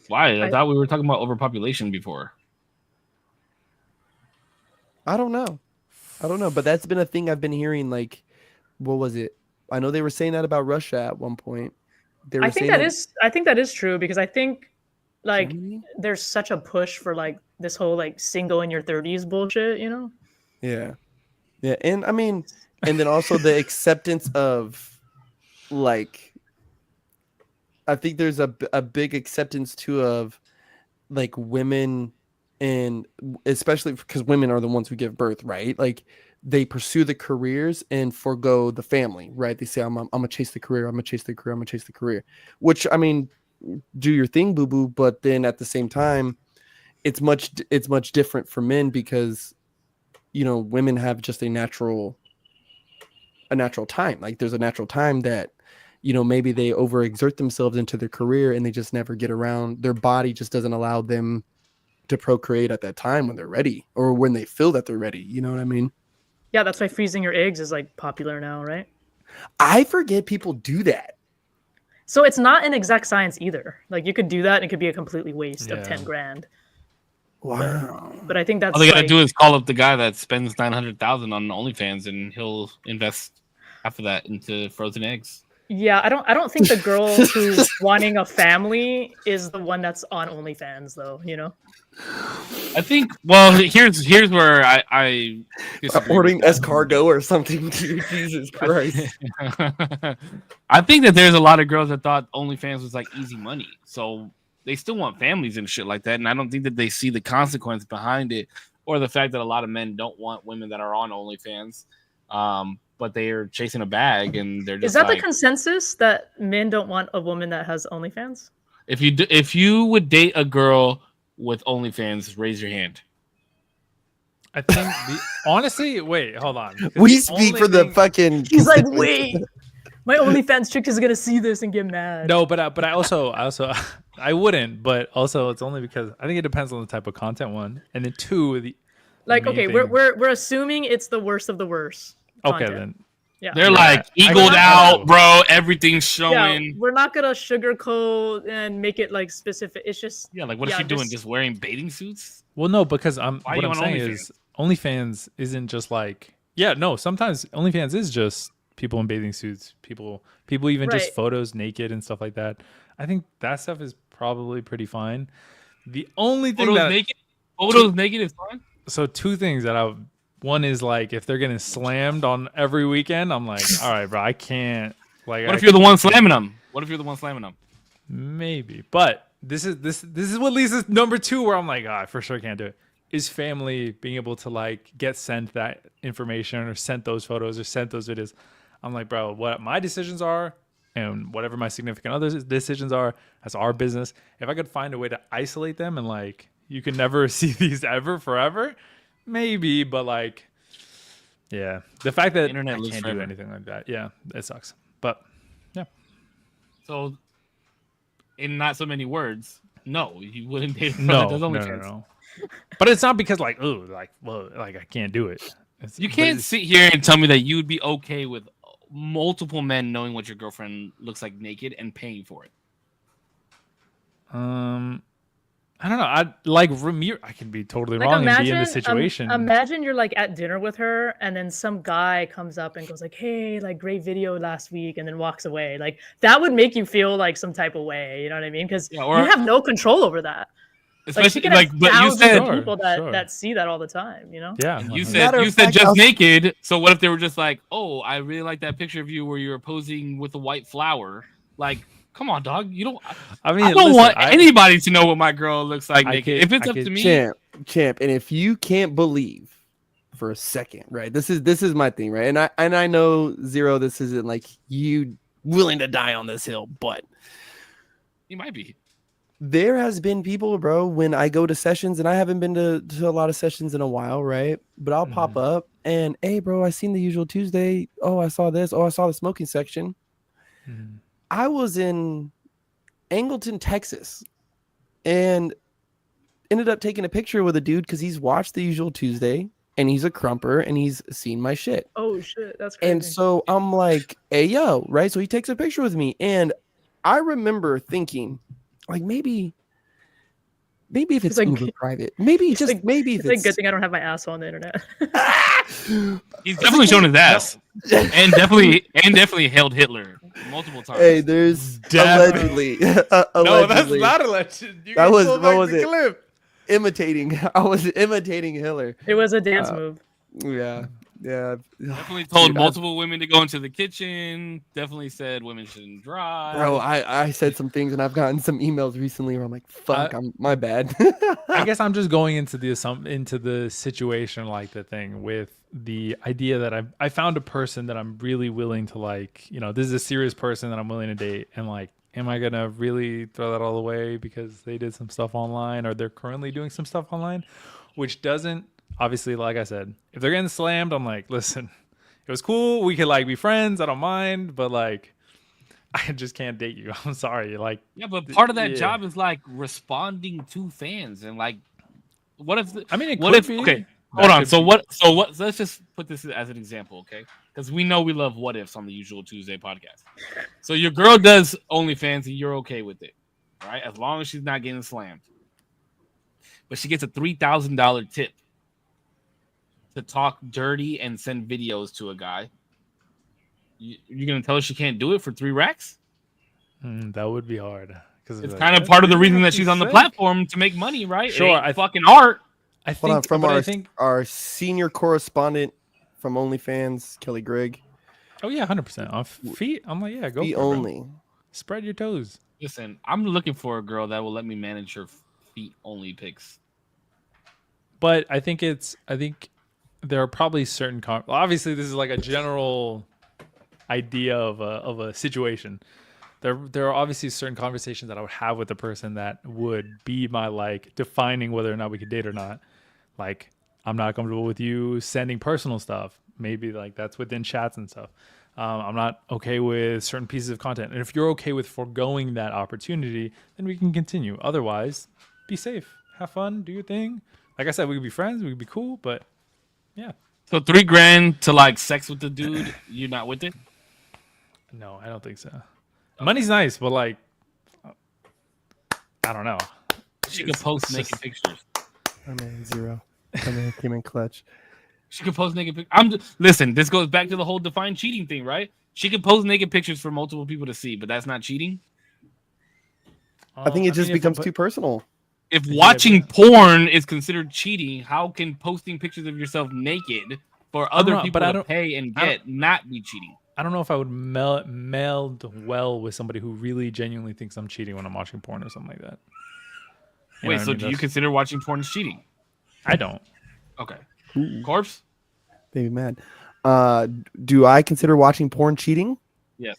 Why? I thought we were talking about overpopulation before. I don't know, but that's been a thing I've been hearing. Like, what was it? I know they were saying that about Russia at one point. I think that is true, because I think like there's such a push for like this whole like single in your 30s bullshit, Yeah, and I mean, and then also the acceptance of like, I think there's a big acceptance too of like women, and especially because women are the ones who give birth, right? Like, they pursue the careers and forego the family, right? They say, I'm gonna chase the career, I'm gonna chase the career, which, I mean, do your thing, boo boo. But then at the same time, it's much different for men, because, women have just a natural a natural time. Like there's a natural time that, you know, maybe they overexert themselves into their career and they just never get around. Their body just doesn't allow them to procreate at that time when they're ready or when they feel that they're ready. You know what I mean? Yeah, that's why freezing your eggs is like popular now, right? I forget people do that. So it's not an exact science either. Like you could do that and it could be a completely waste of 10 grand. Wow. But I think that's all they gotta do is call up the guy that spends $900,000 on OnlyFans and he'll invest half of that into frozen eggs. Yeah, I don't think the girl who's wanting a family is the one that's on OnlyFans though, you know? I think here's where I ordering escargot or something. Jesus Christ. I think that there's a lot of girls that thought OnlyFans was like easy money. So they still want families and shit like that. And I don't think that they see the consequence behind it or the fact that a lot of men don't want women that are on OnlyFans. But they are chasing a bag and they're just Is that the consensus that men don't want a woman that has OnlyFans? If you would date a girl with OnlyFans, raise your hand. I think honestly, wait, hold on. We speak for the fucking. He's like, wait, my OnlyFans chick is gonna see this and get mad. No, but I also I wouldn't, but also it's only because I think it depends on the type of content. One, and then two, we're assuming it's the worst of the worst. Okay, content. then. Yeah. They're like eagled out, bro. Everything's showing. Yeah, we're not gonna sugarcoat and make it like specific. It's just what is she doing? Just wearing bathing suits? Well, no, because what I'm saying OnlyFans? is OnlyFans isn't just like sometimes OnlyFans is just people in bathing suits, people even just photos naked and stuff like that. I think that stuff is probably pretty fine. The only thing photos naked is fine. So two things that one is like if they're getting slammed on every weekend, I'm like, all right, bro, I can't. Like, what if you're the one slamming them? Maybe, but this is what leads to number two, where I'm like, I for sure can't do it. Is family being able to like get sent that information or sent those photos or sent those videos? I'm like, bro, what my decisions are and whatever my significant other's decisions are, that's our business. If I could find a way to isolate them and like you can never see these ever forever. Maybe, but like, yeah, the fact that internet I can't do anything like that, yeah, it sucks. But yeah. So, in not so many words, no, you wouldn't date. No. But it's not because like, I can't do it. You can't sit here and tell me that you would be okay with multiple men knowing what your girlfriend looks like naked and paying for it. I don't know. I can be totally wrong and be in this situation. Imagine you're like at dinner with her, and then some guy comes up and goes like, "Hey, like great video last week," and then walks away. Like that would make you feel like some type of way. You know what I mean? Because you have no control over that. Especially but you said people that see that all the time. You know? Yeah. You said just naked. So what if they were just like, "Oh, I really like that picture of you where you were posing with a white flower," like. Come on, dog. You don't. I don't want anybody to know what my girl looks like naked. If it's up to me, champ. And if you can't believe for a second, right? This is my thing, right? And I know Zero. This isn't like you willing to die on this hill, but you might be. There has been people, bro. When I go to sessions, and I haven't been to a lot of sessions in a while, right? But I'll pop up and, hey, bro, I seen the usual Tuesday. Oh, I saw this. Oh, I saw the smoking section. Mm-hmm. I was in Angleton, Texas, and ended up taking a picture with a dude because he's watched the usual Tuesday and he's a crumper and he's seen my shit. Oh shit, that's crazy. And so I'm like, hey yo, right? So he takes a picture with me, and I remember thinking, like maybe if it's like, uber private, maybe just like, maybe it's like good thing I don't have my asshole on the internet. He's definitely shown his ass, and definitely held Hitler multiple times. Hey, there's allegedly. No, that's not alleged. That was what was it? Clip. Imitating. I was imitating Hitler. It was a dance move. Yeah. Definitely told multiple women to go into the kitchen. Definitely said women shouldn't drive. Bro, I said some things, and I've gotten some emails recently where I'm like, "Fuck, my bad." I guess I'm just going into the situation like the thing with the idea that I found a person that I'm really willing to like. You know, this is a serious person that I'm willing to date, and like, am I gonna really throw that all away because they did some stuff online or they're currently doing some stuff online, which doesn't. Obviously, like I said, if they're getting slammed, I'm like, listen, it was cool. We could like be friends. I don't mind, but like, I just can't date you. I'm sorry. Like, yeah, but part of that job is like responding to fans and like, what if? Okay, hold on. So what? So let's just put this as an example, okay? Because we know we love what ifs on the Usual Tuesday podcast. So your girl does OnlyFans and you're okay with it, right? As long as she's not getting slammed. But she gets a $3,000 tip to talk dirty and send videos to a guy. You're gonna tell her she can't do it for 3 racks? That would be hard because it's kind of part of the reason that she's on the platform to make money, right? Sure, fucking art. I think our senior correspondent from OnlyFans, Kelly Gregg. Oh yeah, 100% off feet. I'm like, yeah, go feet for only. It, spread your toes. Listen, I'm looking for a girl that will let me manage her feet only pics. But I think there are probably certain obviously this is like a general idea of a situation. There are obviously certain conversations that I would have with a person that would be my like defining whether or not we could date or not. Like, I'm not comfortable with you sending personal stuff. Maybe like that's within chats and stuff. I'm not okay with certain pieces of content. And if you're okay with foregoing that opportunity, then we can continue. Otherwise, be safe, have fun, do your thing. Like I said, we could be friends, we could be cool, but yeah. So $3,000 to like sex with the dude, you're not with it? No, I don't think so. Okay. Money's nice, but like, I don't know. She could post naked pictures. I'm in 0. Came in clutch. She could post naked pictures. Listen, this goes back to the whole define cheating thing, right? She could post naked pictures for multiple people to see, but that's not cheating. I think it just becomes too personal. If watching porn is considered cheating, how can posting pictures of yourself naked for other people to pay and get not be cheating? I don't know if I would meld well with somebody who really genuinely thinks I'm cheating when I'm watching porn or something like that. Wait, so do you consider watching porn as cheating? I don't. Okay. Korpsx? Baby mad. Do I consider watching porn cheating? Yes.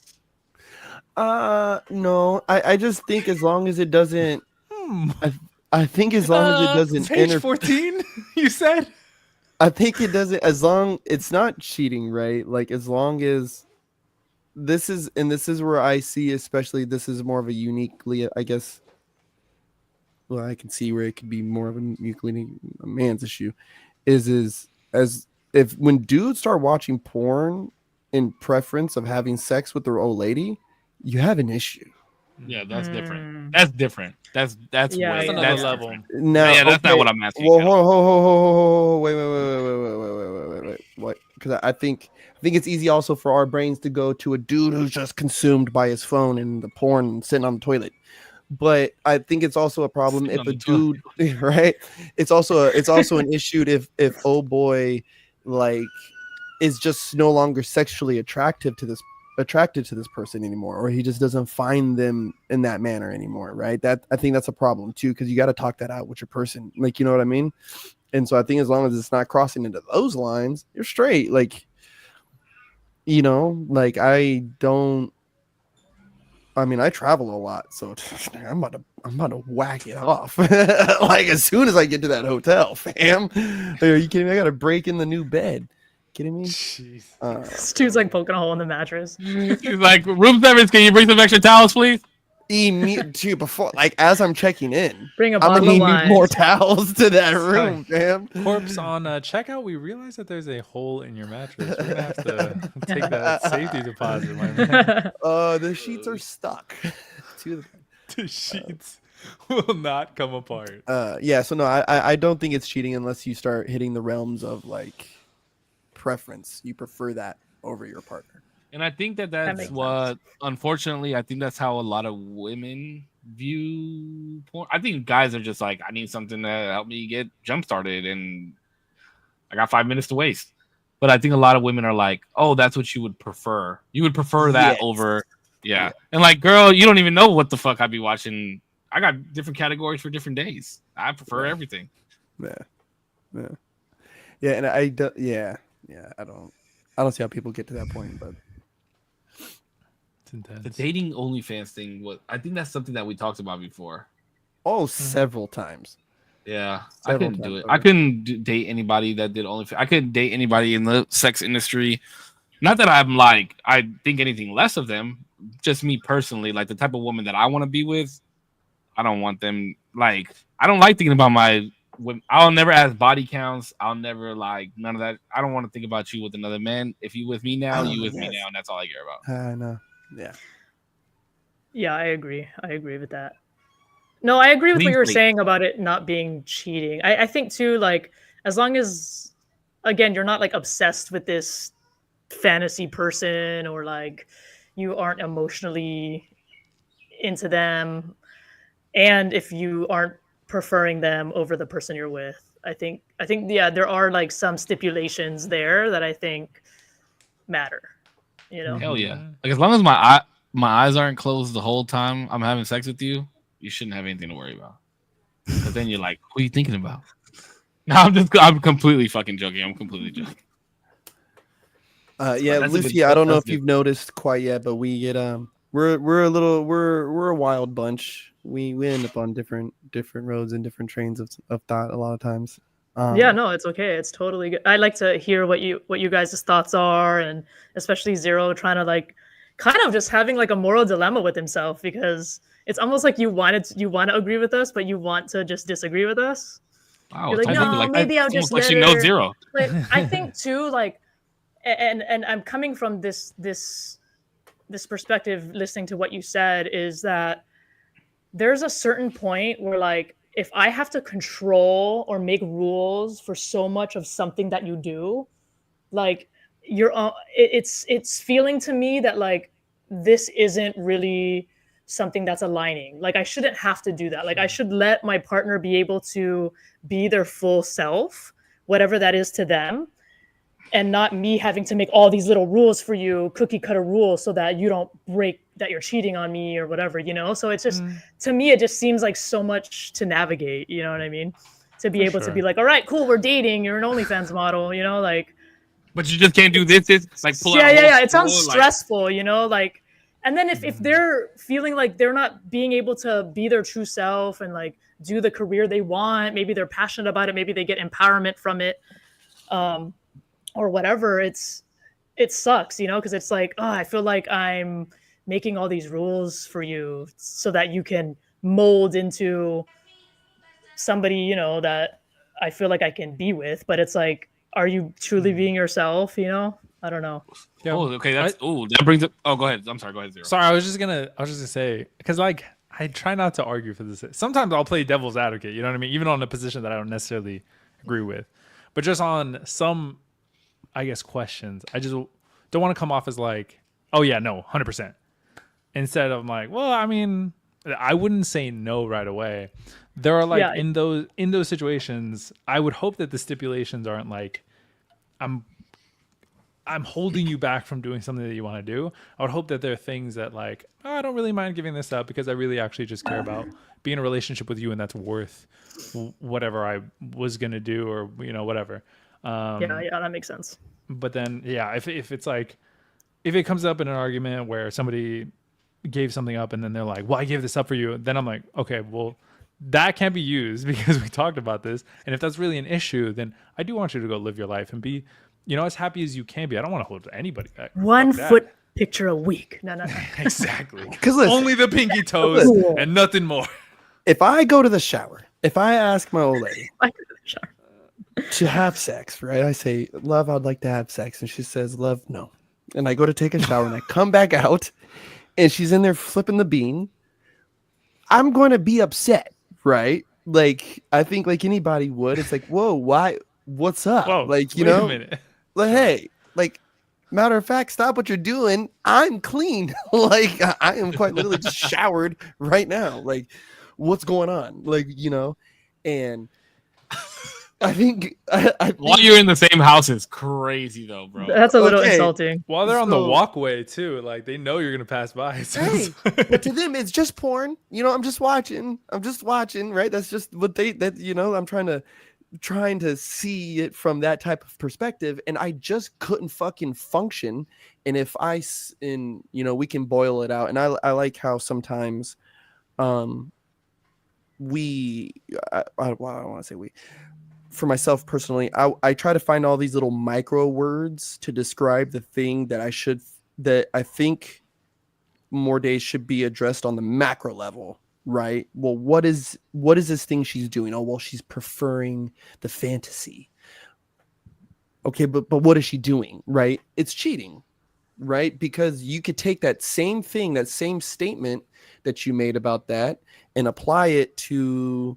No. I just think as long as it doesn't I think as long as it doesn't page 14, you said? I think it doesn't, as long it's not cheating, right? Like as long as this is where I see, especially this is more of a uniquely, I guess. Well, I can see where it could be more of a uniquely a man's issue. Is as if when dudes start watching porn in preference of having sex with their old lady, you have an issue. Yeah, that's different. That's different. That's another level. Now, yeah, that's not what I'm asking. Well, wait. What? Because I think it's easy also for our brains to go to a dude who's just consumed by his phone and the porn sitting on the toilet. But I think it's also a problem if a dude, right? It's also an issue if old boy like is just no longer sexually attracted to this person anymore, or he just doesn't find them in that manner anymore, right? That I think that's a problem too, because you got to talk that out with your person, like, you know what I mean? And so I think as long as it's not crossing into those lines, you're straight. Like, you know, like I travel a lot, so I'm about to whack it off like as soon as I get to that hotel, fam. Are you kidding me? I gotta break in the new bed. Kidding me? Stu's like poking a hole in the mattress. He's like, room service, can you bring some extra towels, please? Too, before, like, as I'm checking in, bring a I'm bottle gonna need of wine. more towels to that room, fam. Korpsx, on checkout, we realized that there's a hole in your mattress. We're gonna have to take that safety deposit, my man. The sheets are stuck. The sheets will not come apart. Yeah. So no, I don't think it's cheating unless you start hitting the realms of like preference. You prefer that over your partner. And I think that's what, unfortunately, I think that's how a lot of women view porn. I think guys are just like, I need something to help me get jump started, and I got 5 minutes to waste. But I think a lot of women are like, oh, that's what you would prefer. You would prefer that over, yeah. And like, girl, you don't even know what the fuck I'd be watching. I got different categories for different days. I prefer everything. Yeah. And I don't. Yeah. I don't see how people get to that point, but. Intense. The dating OnlyFans thing I think that's something that we talked about before. Oh, several times. Yeah, I couldn't do it. Okay. I couldn't date anybody that did OnlyFans. I couldn't date anybody in the sex industry Not that I'm like I think anything less of them. Just me personally, like the type of woman that I want to be with. I don't want them like I don't like thinking about my. I'll never ask body counts. I'll never like none of that. I don't want to think about you with another man. If you with me now, you with me now, and that's all I care about. I know. Yeah. Yeah, I agree. I agree with that. No, I agree with what you were saying about it not being cheating. I think too, like, as long as, again, you're not like obsessed with this fantasy person or like you aren't emotionally into them, and if you aren't preferring them over the person you're with, I think yeah, there are like some stipulations there that I think matter. You know? Hell yeah! Like as long as my eyes aren't closed the whole time I'm having sex with you, you shouldn't have anything to worry about. Because then you're like, what are you thinking about? No, I'm completely fucking joking. I'm completely joking. Yeah, Lucy, I don't know if you've noticed quite yet, but we get we're a wild bunch. We end up on different roads and different trains of thought a lot of times. Yeah, no, it's okay. It's totally good. I like to hear what you guys' thoughts are, and especially Zero trying to like kind of just having like a moral dilemma with himself, because it's almost like you want to agree with us, but you want to just disagree with us. Wow, you're like, no, like maybe I'll just let she her. knows Zero. Like, I think too, like, and I'm coming from this perspective, listening to what you said, is that there's a certain point where like if I have to control or make rules for so much of something that you do, like it's feeling to me that like this isn't really something that's aligning. Like I shouldn't have to do that. Like I should let my partner be able to be their full self, whatever that is to them, and not me having to make all these little rules for you, cookie cutter rules, so that you don't break, that you're cheating on me or whatever, you know? So it's just, to me, it just seems like so much to navigate, you know what I mean? To be able to be like, all right, cool, we're dating, you're an OnlyFans model, you know, like. But you just can't do this, like pull out. Yeah. It sounds stressful, you know, like, and then if they're feeling like they're not being able to be their true self and like do the career they want, maybe they're passionate about it, maybe they get empowerment from it, or whatever, it sucks, you know, because it's like, oh, I feel like I'm making all these rules for you so that you can mold into somebody, you know, that I feel like I can be with. But it's like, are you truly being yourself, you know? I don't know. Yeah. Oh, okay. That brings up. Oh, go ahead. I'm sorry. Go ahead, Zero. Sorry, I was just gonna say, because like I try not to argue for this. Sometimes I'll play devil's advocate. You know what I mean? Even on a position that I don't necessarily agree with, but just on some, I guess, questions, I just don't want to come off as like, oh yeah, no, 100%. Instead of like, well, I mean, I wouldn't say no right away. There are like in those situations, I would hope that the stipulations aren't like, I'm holding you back from doing something that you want to do. I would hope that there are things that like, oh, I don't really mind giving this up because I really actually just care about being in a relationship with you, and that's worth whatever I was gonna do, or you know, whatever. Yeah, that makes sense. But then, yeah, if it's like, if it comes up in an argument where somebody gave something up and then they're like, well, I gave this up for you, then I'm like, okay, well, that can't be used because we talked about this. And if that's really an issue, then I do want you to go live your life and be, you know, as happy as you can be. I don't want to hold anybody back. 1 foot picture a week. No. Exactly. Because only the pinky toes and nothing more. If I go to the shower, if I ask my old lady to have sex, right? I say, love, I'd like to have sex. And she says, love, no. And I go to take a shower and I come back out and she's in there flipping the bean. I'm going to be upset, right? Like, I think like anybody would. It's like, whoa, why? What's up? Whoa, like, you wait know, a minute. like, hey, like, matter of fact, stop what you're doing. I'm clean. Like, I am quite literally just showered right now. Like, what's going on? Like, you know, and I think while you're in the same house is crazy though, bro. That's a little insulting. While they're on the walkway too, like they know you're gonna pass by. So hey, but to them it's just porn. You know, I'm just watching, right? That's just what you know, I'm trying to see it from that type of perspective, and I just couldn't fucking function. And if you know, we can boil it out, and I like how sometimes I don't want to say we. for myself personally, I try to find all these little micro words to describe the thing that I think more days should be addressed on the macro level, right? Well, what is this thing she's doing? Oh, well, she's preferring the fantasy. Okay, but what is she doing, right? It's cheating, right? Because you could take that same thing, that same statement that you made about that, and apply it to,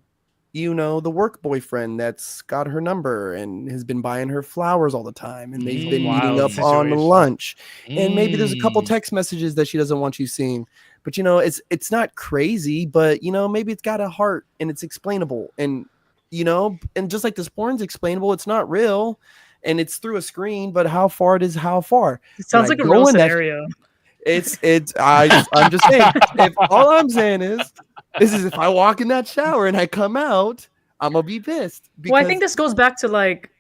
the work boyfriend that's got her number and has been buying her flowers all the time, and they've been meeting up on lunch, and maybe there's a couple text messages that she doesn't want you seeing, but it's not crazy, but maybe it's got a heart and it's explainable, and and just like this porn's explainable, it's not real. And it's through a screen, but how far it is, how far. It sounds like a real scenario. I'm just saying, if all I'm saying is if I walk in that shower and I come out, I'm gonna be pissed. Well, I think this goes back to like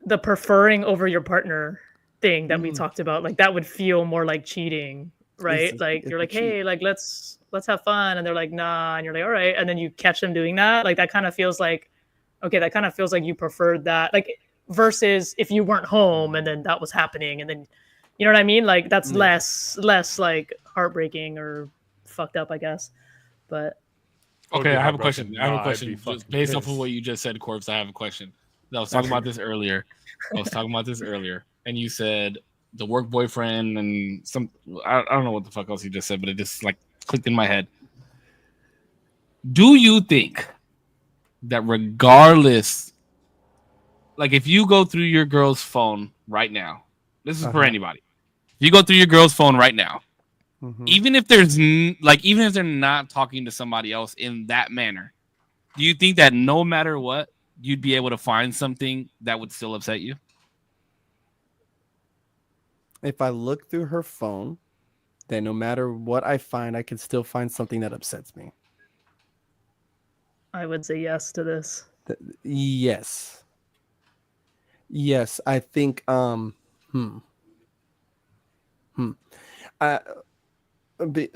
the preferring over your partner thing that we talked about. Like that would feel more like cheating, right? You're like, hey, like let's have fun, and they're like, nah, and you're like, all right, and then you catch them doing that. Like that kind of feels like, okay, that kind of feels like you preferred that. Like versus if you weren't home and then that was happening, and then you know what I mean? Like that's less like heartbreaking or fucked up, I guess. But okay, I have a question. Just based off of what you just said, Korpsx, I have a question. I was talking about this earlier. And you said the work boyfriend and I don't know what the fuck else you just said, but it just like clicked in my head. Do you think that regardless, like if you go through your girl's phone right now, this is for anybody. If you go through your girl's phone right now, even if they're not talking to somebody else in that manner, do you think that no matter what, you'd be able to find something that would still upset you? If I look through her phone, then no matter what I find, I can still find something that upsets me. I would say yes to this. Yes. Yes, I think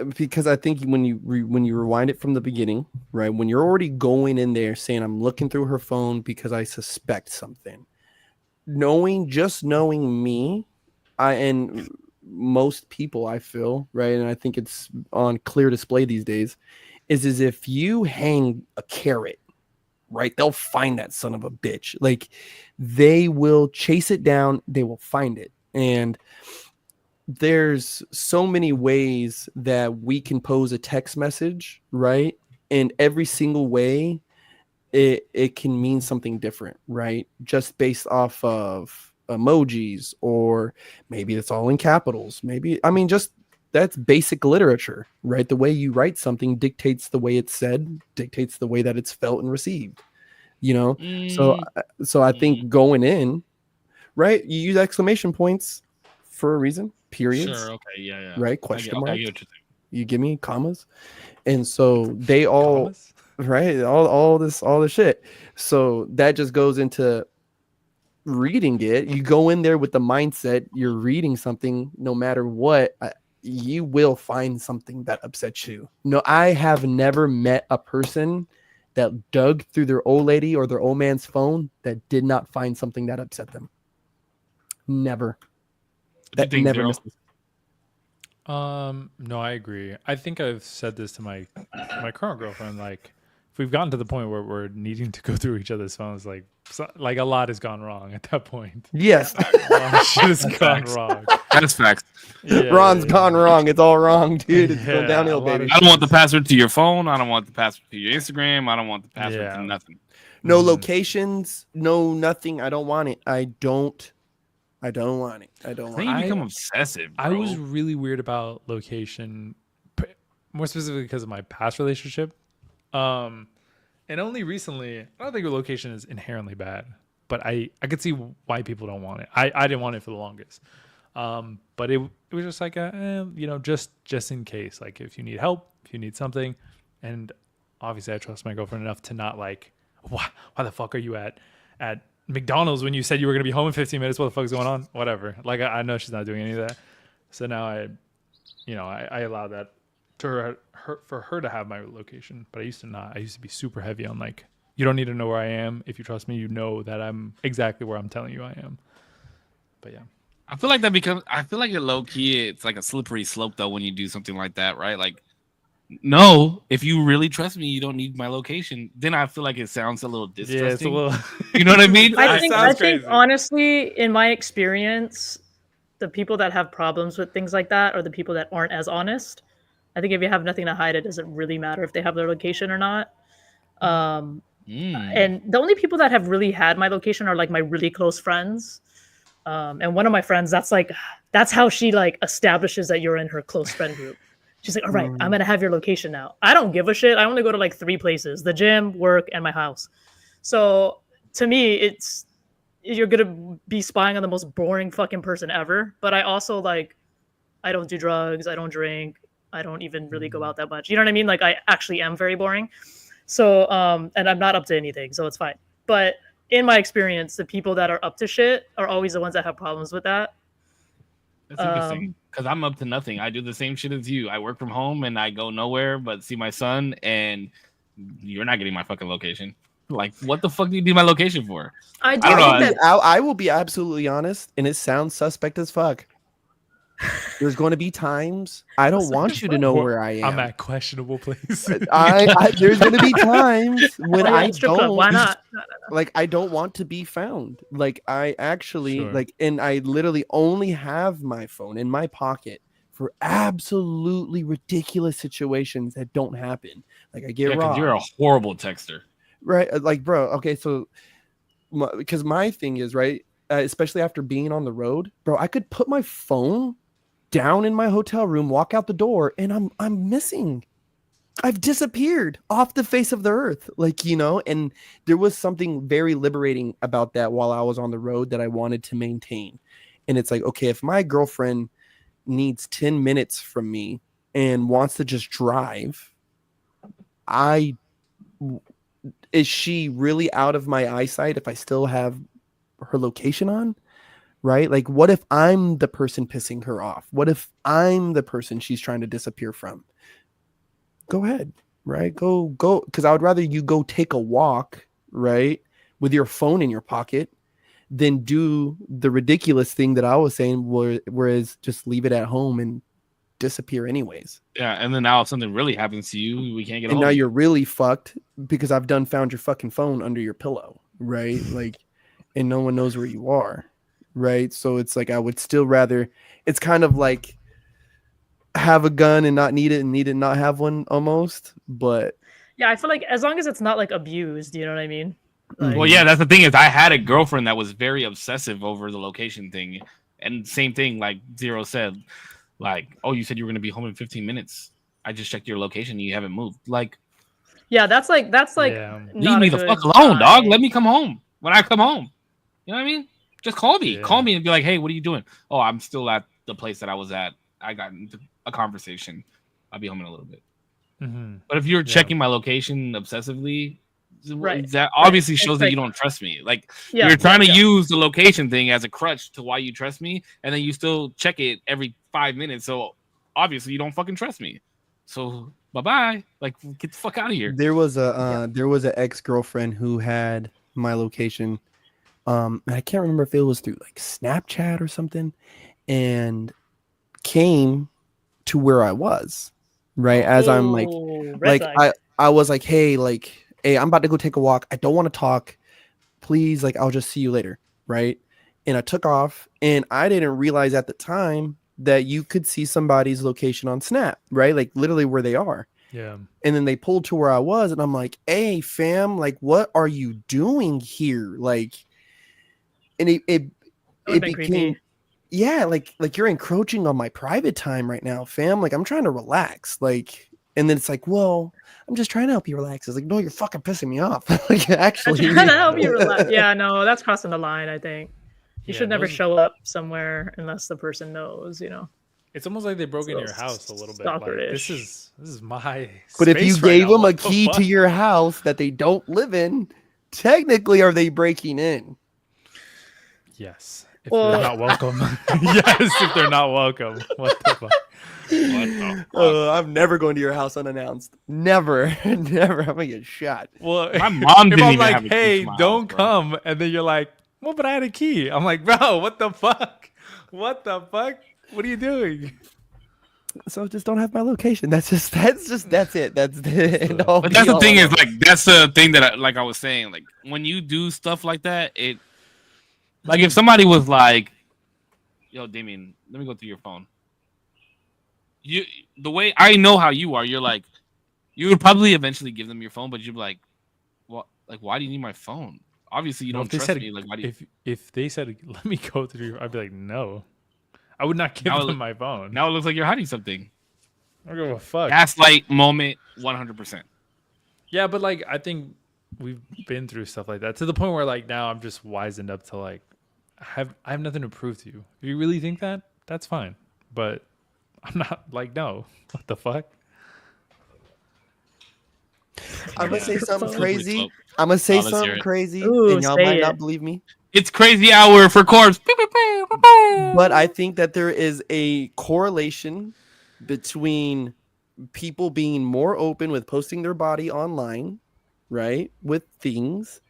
because I think when you rewind it from the beginning, right? When you're already going in there saying I'm looking through her phone because I suspect something. Knowing me, and most people, I feel, right, and I think it's on clear display these days, is if you hang a carrot, right, they'll find that son of a bitch. Like they will chase it down, they will find it. And there's so many ways that we can pose a text message, right? And every single way it can mean something different, right? Just based off of emojis, or maybe it's all in capitals. Just that's basic literature, right? The way you write something dictates the way it's said, dictates the way that it's felt and received, So I think going in, right, you use exclamation points for a reason, periods. Sure, okay, yeah. Right, question mark. I get what you're saying. You give me commas. And so they all commas? Right, all this shit. So that just goes into reading it. You go in there with the mindset you're reading something, no matter what, you will find something that upsets you. No, I have never met a person that dug through their old lady or their old man's phone that did not find something that upset them. Never. That never misses. No, I agree. I think I've said this to my current girlfriend. Like, if we've gotten to the point where we're needing to go through each other's phones, like a lot has gone wrong at that point. Yes, a lot of shit has gone wrong. That's facts. Yeah, Ron's gone wrong. It's all wrong, dude. It's going downhill, baby. I don't want the password to your phone. I don't want the password to your Instagram. I don't want the password to nothing. No locations. No nothing. I don't want it. I don't want it. I don't want it. You become obsessive, bro. I was really weird about location, more specifically because of my past relationship. And only recently, I don't think your location is inherently bad, but I could see why people don't want it. I didn't want it for the longest. But it was just like, just in case, like if you need help, if you need something. And obviously I trust my girlfriend enough to not like, why the fuck are you at McDonald's when you said you were going to be home in 15 minutes? What the fuck is going on? Whatever. Like, I know she's not doing any of that. So now I allow that to her for her to have my location, but I used to not. I used to be super heavy on like You don't need to know where I am. If you trust me, you know that I'm exactly where I'm telling you I am. But yeah. I feel like it low key, it's like a slippery slope though when you do something like that, right? Like, no, if you really trust me, you don't need my location. Then I feel like it sounds a little distrusting. Yeah, it's a little. You know what I mean? I think honestly, in my experience, the people that have problems with things like that are the people that aren't as honest. I think if you have nothing to hide, it doesn't really matter if they have their location or not. And the only people that have really had my location are like my really close friends. And one of my friends, that's how she like establishes that you're in her close friend group. She's like, all right, I'm gonna have your location now. I don't give a shit. I only go to like 3 places: the gym, work, and my house. So to me, you're gonna be spying on the most boring fucking person ever. But I also like, I don't do drugs, I don't drink, I don't even really go out that much. You know what I mean? Like I actually am very boring. So and I'm not up to anything, so it's fine. But in my experience, the people that are up to shit are always the ones that have problems with that. That's interesting because I'm up to nothing. I do the same shit as you. I work from home and I go nowhere but see my son, and you're not getting my fucking location. Like, what the fuck do you need my location for? I don't know. I will be absolutely honest, and it sounds suspect as fuck. There's going to be times I don't want you to know where I am. I'm at questionable places. There's going to be times when I don't. Why not? Like, I don't want to be found. Like, I actually and I literally only have my phone in my pocket for absolutely ridiculous situations that don't happen. Like, I get robbed. You're a horrible texter, right? Like, bro. Okay, so because my thing is right, especially after being on the road, bro. I could put my phone down in my hotel room, walk out the door, and I'm missing. I've disappeared off the face of the earth, like, you know. And there was something very liberating about that while I was on the road that I wanted to maintain. And it's like, okay, if my girlfriend needs 10 minutes from me and wants to just drive, is she really out of my eyesight if I still have her location on? Right? Like, what if I'm the person pissing her off? What if I'm the person she's trying to disappear from? Go ahead, right? Go. Because I would rather you go take a walk, right, with your phone in your pocket than do the ridiculous thing that I was saying, whereas just leave it at home and disappear anyways. Yeah, and then now if something really happens to you, we can't get. And now you're really fucked because I've found your fucking phone under your pillow, right? Like, and no one knows where you are. Right. So it's like I would still rather, it's kind of like have a gun and not need it and need it and not have one almost. But yeah, I feel like as long as it's not like abused, you know what I mean? Like, well, yeah, that's the thing is I had a girlfriend that was very obsessive over the location thing. And same thing, like Zero said, like, oh, you said you were going to be home in 15 minutes. I just checked your location and you haven't moved. Like, yeah, that's like leave me the fuck alone, dog. Let me come home when I come home. You know what I mean? Just call me. Yeah. Call me and be like, hey, what are you doing? Oh, I'm still at the place that I was at. I got into a conversation. I'll be home in a little bit. Mm-hmm. But if you're checking my location obsessively, that obviously shows that you don't trust me. Like, you're trying to use the location thing as a crutch to why you trust me, and then you still check it every 5 minutes. So obviously you don't fucking trust me. So bye-bye. Like, get the fuck out of here. There was an ex-girlfriend who had my location. I can't remember if it was through like Snapchat or something, and came to where I was, right? As I'm like I was like, hey, I'm about to go take a walk. I don't want to talk. Please, like, I'll just see you later, right? And I took off, and I didn't realize at the time that you could see somebody's location on Snap, right? Like literally where they are. Yeah. And then they pulled to where I was, and I'm like, hey, fam, like, what are you doing here? Like, and it became creepy. Yeah, like you're encroaching on my private time right now, fam. Like, I'm trying to relax. Like, and then it's like, well, I'm just trying to help you relax. It's like, no, you're fucking pissing me off. Like, actually, I'm trying to help you relax. Yeah, no, that's crossing the line. I think you should never show up somewhere unless the person knows. You know, it's almost like they broke into your house a little bit. Like, this is my. But if you gave them a key to your house that they don't live in, technically, are they breaking in? Yes. If they're not welcome. Yes, if they're not welcome. What the fuck? I'm never going to your house unannounced. Never, never. I'm gonna get shot. Well, my mom didn't if I'm even like, have a key hey, to my don't house, come, and then you're like, well, but I had a key. I'm like, bro, what the fuck? What the fuck? What are you doing? So just don't have my location. That's it. That's it. That's the But that's the thing is like that's the thing that I was saying, like when you do stuff like that, it like if somebody was like, yo, Damien, let me go through your phone. The way I know how you are, you're like, you would probably eventually give them your phone, but you'd be like, what? Like, why do you need my phone? Obviously, you don't trust me. Like, why do you... if they said let me go through, I'd be like, no, I would not give them my phone. Now it looks like you're hiding something. I don't give a fuck. Gaslight moment, 100%. Yeah, but like I think we've been through stuff like that to the point where like now I'm just wizened up to like I have nothing to prove to you. If you really think that, that's fine. But I'm not like, no. What the fuck? I'm gonna say something crazy. I'm gonna say something crazy, Ooh, and y'all might not believe me. It's crazy hour for Korpsx. But I think that there is a correlation between people being more open with posting their body online, right? With things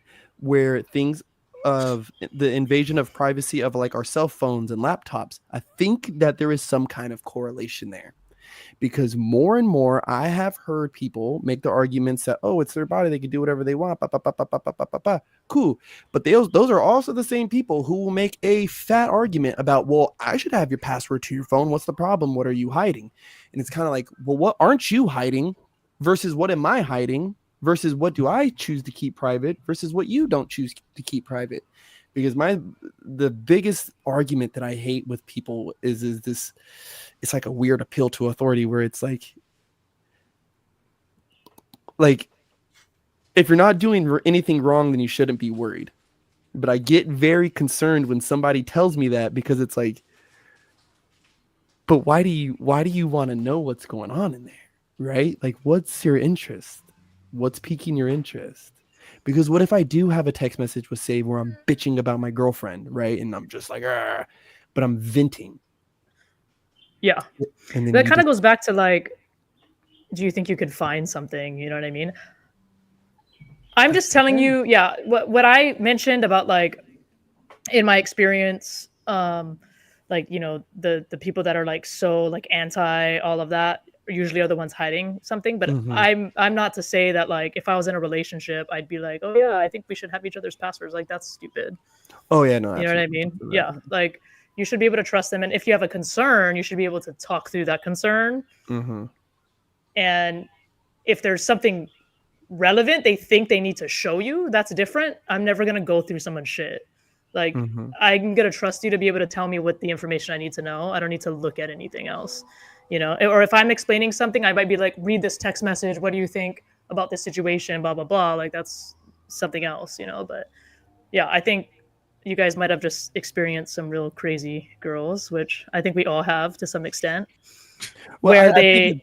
where things of the invasion of privacy of like our cell phones and laptops. I think that there is some kind of correlation there. Because more and more, I have heard people make the arguments that, oh, it's their body. They can do whatever they want. Cool. But those are also the same people who will make a fat argument about, well, I should have your password to your phone. What's the problem? What are you hiding? And it's kind of like, well, what aren't you hiding versus what am I hiding versus what do I choose to keep private versus what you don't choose to keep private? Because the biggest argument that I hate with people is this, it's like a weird appeal to authority where it's like if you're not doing anything wrong, then you shouldn't be worried. But I get very concerned when somebody tells me that because it's like, but why do you want to know what's going on in there? Right? Like, what's your interest? What's piquing your interest? Because what if I do have a text message with Save where I'm bitching about my girlfriend, right? And I'm just like, but I'm venting. Yeah. And that kind of goes back to like, do you think you could find something? You know what I mean? I'm just telling you, yeah, what I mentioned about like, in my experience, like, you know, the people that are like so like anti all of that usually are the ones hiding something. But I'm not to say that like if I was in a relationship, I'd be like, oh yeah, I think we should have each other's passwords. Like that's stupid. Oh yeah, no, you know what I mean? Yeah, like you should be able to trust them, and if you have a concern, you should be able to talk through that concern. And if there's something relevant they think they need to show you, that's different. I'm never gonna go through someone's shit. Like I'm gonna trust you to be able to tell me what the information I need to know. I don't need to look at anything else. You know, or if I'm explaining something, I might be like, read this text message. What do you think about this situation? Blah, blah, blah. Like that's something else, you know? But yeah, I think you guys might have just experienced some real crazy girls, which I think we all have to some extent, where they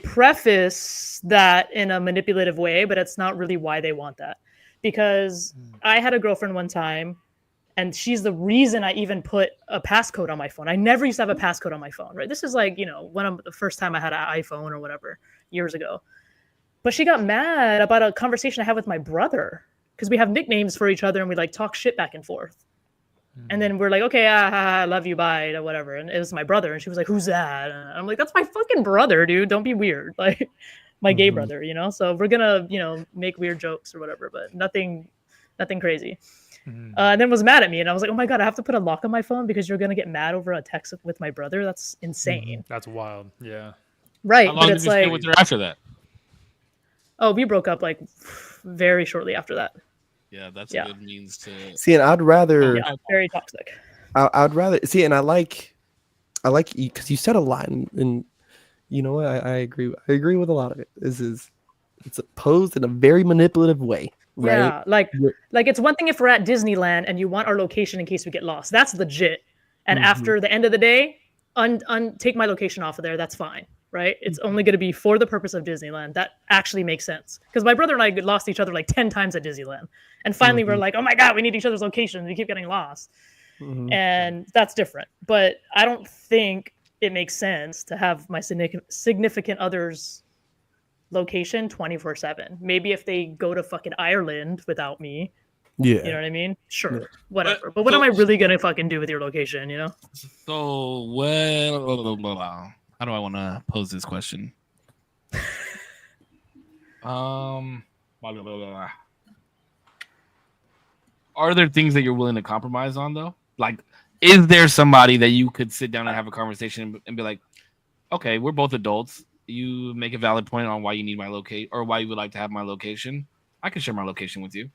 preface that in a manipulative way, but it's not really why they want that. Because I had a girlfriend one time, and she's the reason I even put a passcode on my phone. I never used to have a passcode on my phone, right? This is like, you know, the first time I had an iPhone or whatever, years ago. But she got mad about a conversation I had with my brother because we have nicknames for each other and we like talk shit back and forth. And then we're like, okay, I love you, bye, or whatever. And it was my brother. And she was like, who's that? And I'm like, that's my fucking brother, dude. Don't be weird. Like my gay brother, you know? So we're going to, you know, make weird jokes or whatever, but nothing crazy. And then was mad at me, and I was like, "Oh my god, I have to put a lock on my phone because you're gonna get mad over a text with my brother? That's insane." That's wild. Yeah. Right. How long did you stay with her after that? Oh, we broke up like very shortly after that. Yeah, that's a good means to see. And I'd rather very toxic. I'd rather see, and I like you because you said a lot, and you know what? I agree. I agree with a lot of it. It's posed in a very manipulative way. Right? Yeah, like it's one thing if we're at Disneyland and you want our location in case we get lost. That's legit. And after the end of the day, take my location off of there. That's fine. right? It's only going to be for the purpose of Disneyland. That actually makes sense. Because my brother and I lost each other like 10 times at Disneyland. And finally we're like, oh my God, we need each other's locations. We keep getting lost. And that's different. But I don't think it makes sense to have my significant other's location 24/7. Maybe if they go to fucking Ireland without me, you know what I mean? Sure, whatever. But what am I really gonna fucking do with your location? You know? So well, how do I want to pose this question? Are there things that you're willing to compromise on though? Like, is there somebody that you could sit down and have a conversation and be like, okay, we're both adults. You make a valid point on why you need my locate or why you would like to have my location. I can share my location with you.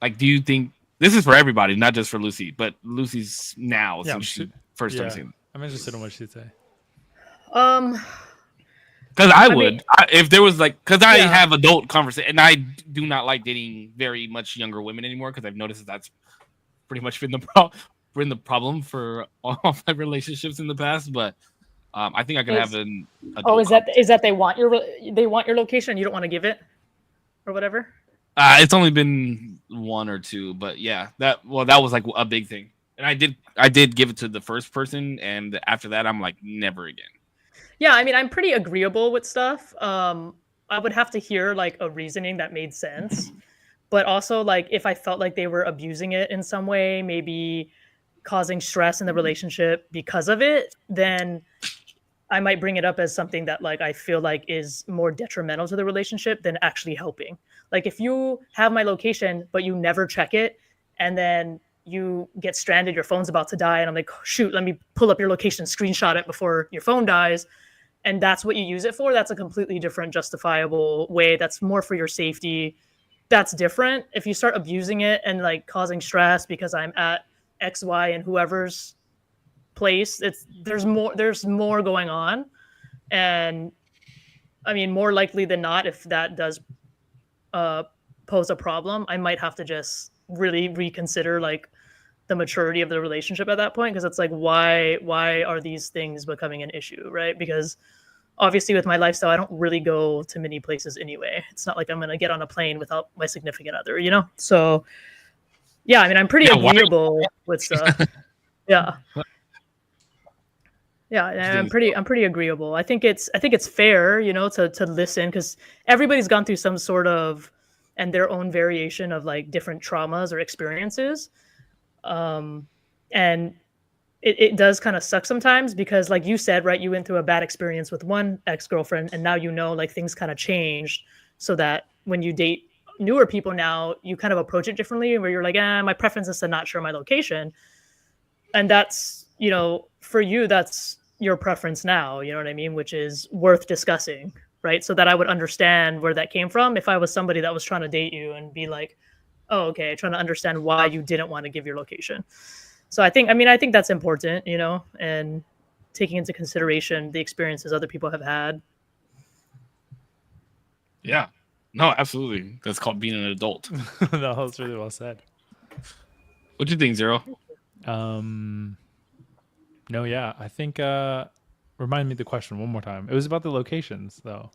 Like, do you think this is for everybody, not just for Lucy, but Lucy's now since she first started seeing it? I'm interested in what she'd say. Because I would, if there was like, because I have adult conversation, and I do not like dating very much younger women anymore because I've noticed that's pretty much been the problem for all my relationships in the past. But I think I could have an. Is that they want your location? You don't want to give it, or whatever. It's only been one or two, but yeah, that was like a big thing, and I did give it to the first person, and after that, I'm like never again. Yeah, I mean, I'm pretty agreeable with stuff. I would have to hear like a reasoning that made sense, but also like if I felt like they were abusing it in some way, maybe causing stress in the relationship because of it, then I might bring it up as something that like I feel like is more detrimental to the relationship than actually helping. Like if you have my location, but you never check it, and then you get stranded, your phone's about to die, and I'm like, shoot, let me pull up your location, screenshot it before your phone dies, and that's what you use it for, that's a completely different justifiable way. That's more for your safety. That's different. If you start abusing it and like causing stress because I'm at X, Y, and whoever's place, there's more going on. And I mean, more likely than not, if that does pose a problem, I might have to just really reconsider like the maturity of the relationship at that point, because it's like, why are these things becoming an issue, right? Because obviously with my lifestyle, I don't really go to many places anyway. It's not like I'm gonna get on a plane without my significant other, you know? So yeah, I mean, I'm pretty agreeable with stuff. Yeah, I'm pretty agreeable. I think it's fair, you know, to listen, because everybody's gone through some sort of and their own variation of like different traumas or experiences. And it does kind of suck sometimes because like you said, right, you went through a bad experience with one ex-girlfriend, and now, you know, like things kind of changed so that when you date newer people now, you kind of approach it differently, where you're like, my preference is to not share my location. And that's, you know, for you, that's your preference now, you know what I mean? Which is worth discussing, right? So that I would understand where that came from if I was somebody that was trying to date you and be like, oh, okay, trying to understand why you didn't want to give your location. So I think that's important, you know, and taking into consideration the experiences other people have had. Yeah, no, absolutely. That's called being an adult. No, that's really well said. What do you think, Zero? No, yeah, I think, remind me the question one more time. It was about the locations though.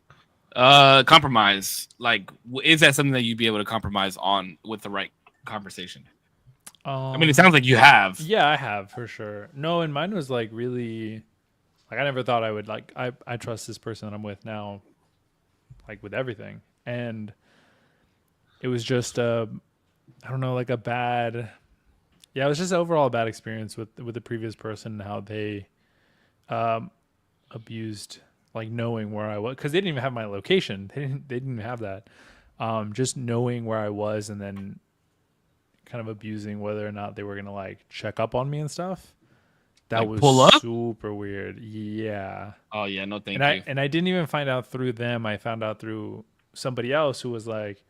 Compromise. Like, is that something that you'd be able to compromise on with the right conversation? I mean, it sounds like you have. Yeah, I have for sure. No, and mine was like really, like I never thought I would like. I trust this person that I'm with now, like with everything, and it was just I don't know, like a bad. Yeah, it was just overall a bad experience with the previous person and how they abused like knowing where I was, because they didn't even have my location. They didn't even have that. Just knowing where I was and then kind of abusing whether or not they were gonna like check up on me and stuff. That like was super weird. Yeah. Oh yeah, no thank you. And I didn't even find out through them. I found out through somebody else who was like,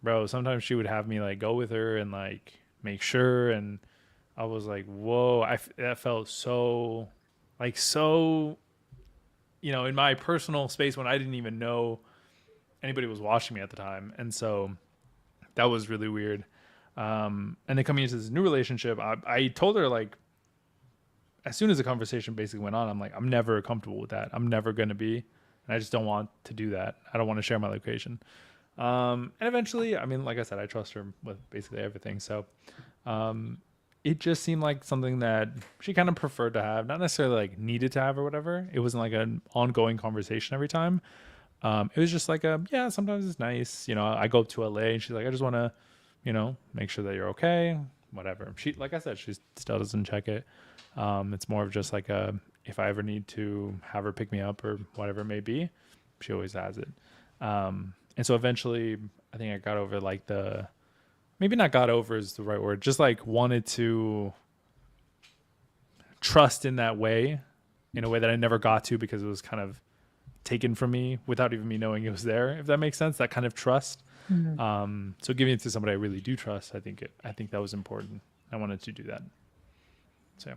bro, sometimes she would have me like go with her and like make sure, and I was like, whoa, that felt so you know, in my personal space when I didn't even know anybody was watching me at the time. And so that was really weird. And then coming into this new relationship, I told her like as soon as the conversation basically went on, I'm like, I'm never comfortable with that. I'm never going to be, and I just don't want to do that. I don't want to share my location. And eventually, I mean, like I said, I trust her with basically everything. So, it just seemed like something that she kind of preferred to have, not necessarily like needed to have or whatever. It wasn't like an ongoing conversation every time. It was just like yeah, sometimes it's nice. You know, I go up to LA and she's like, I just want to, you know, make sure that you're okay, whatever. She, like I said, she still doesn't check it. It's more of just like if I ever need to have her pick me up or whatever it may be, she always has it. And so eventually I think I got over like maybe not got over is the right word, just like wanted to trust in that way, in a way that I never got to because it was kind of taken from me without even me knowing it was there, if that makes sense, that kind of trust. Mm-hmm. So giving it to somebody I really do trust, I think that was important. I wanted to do that. So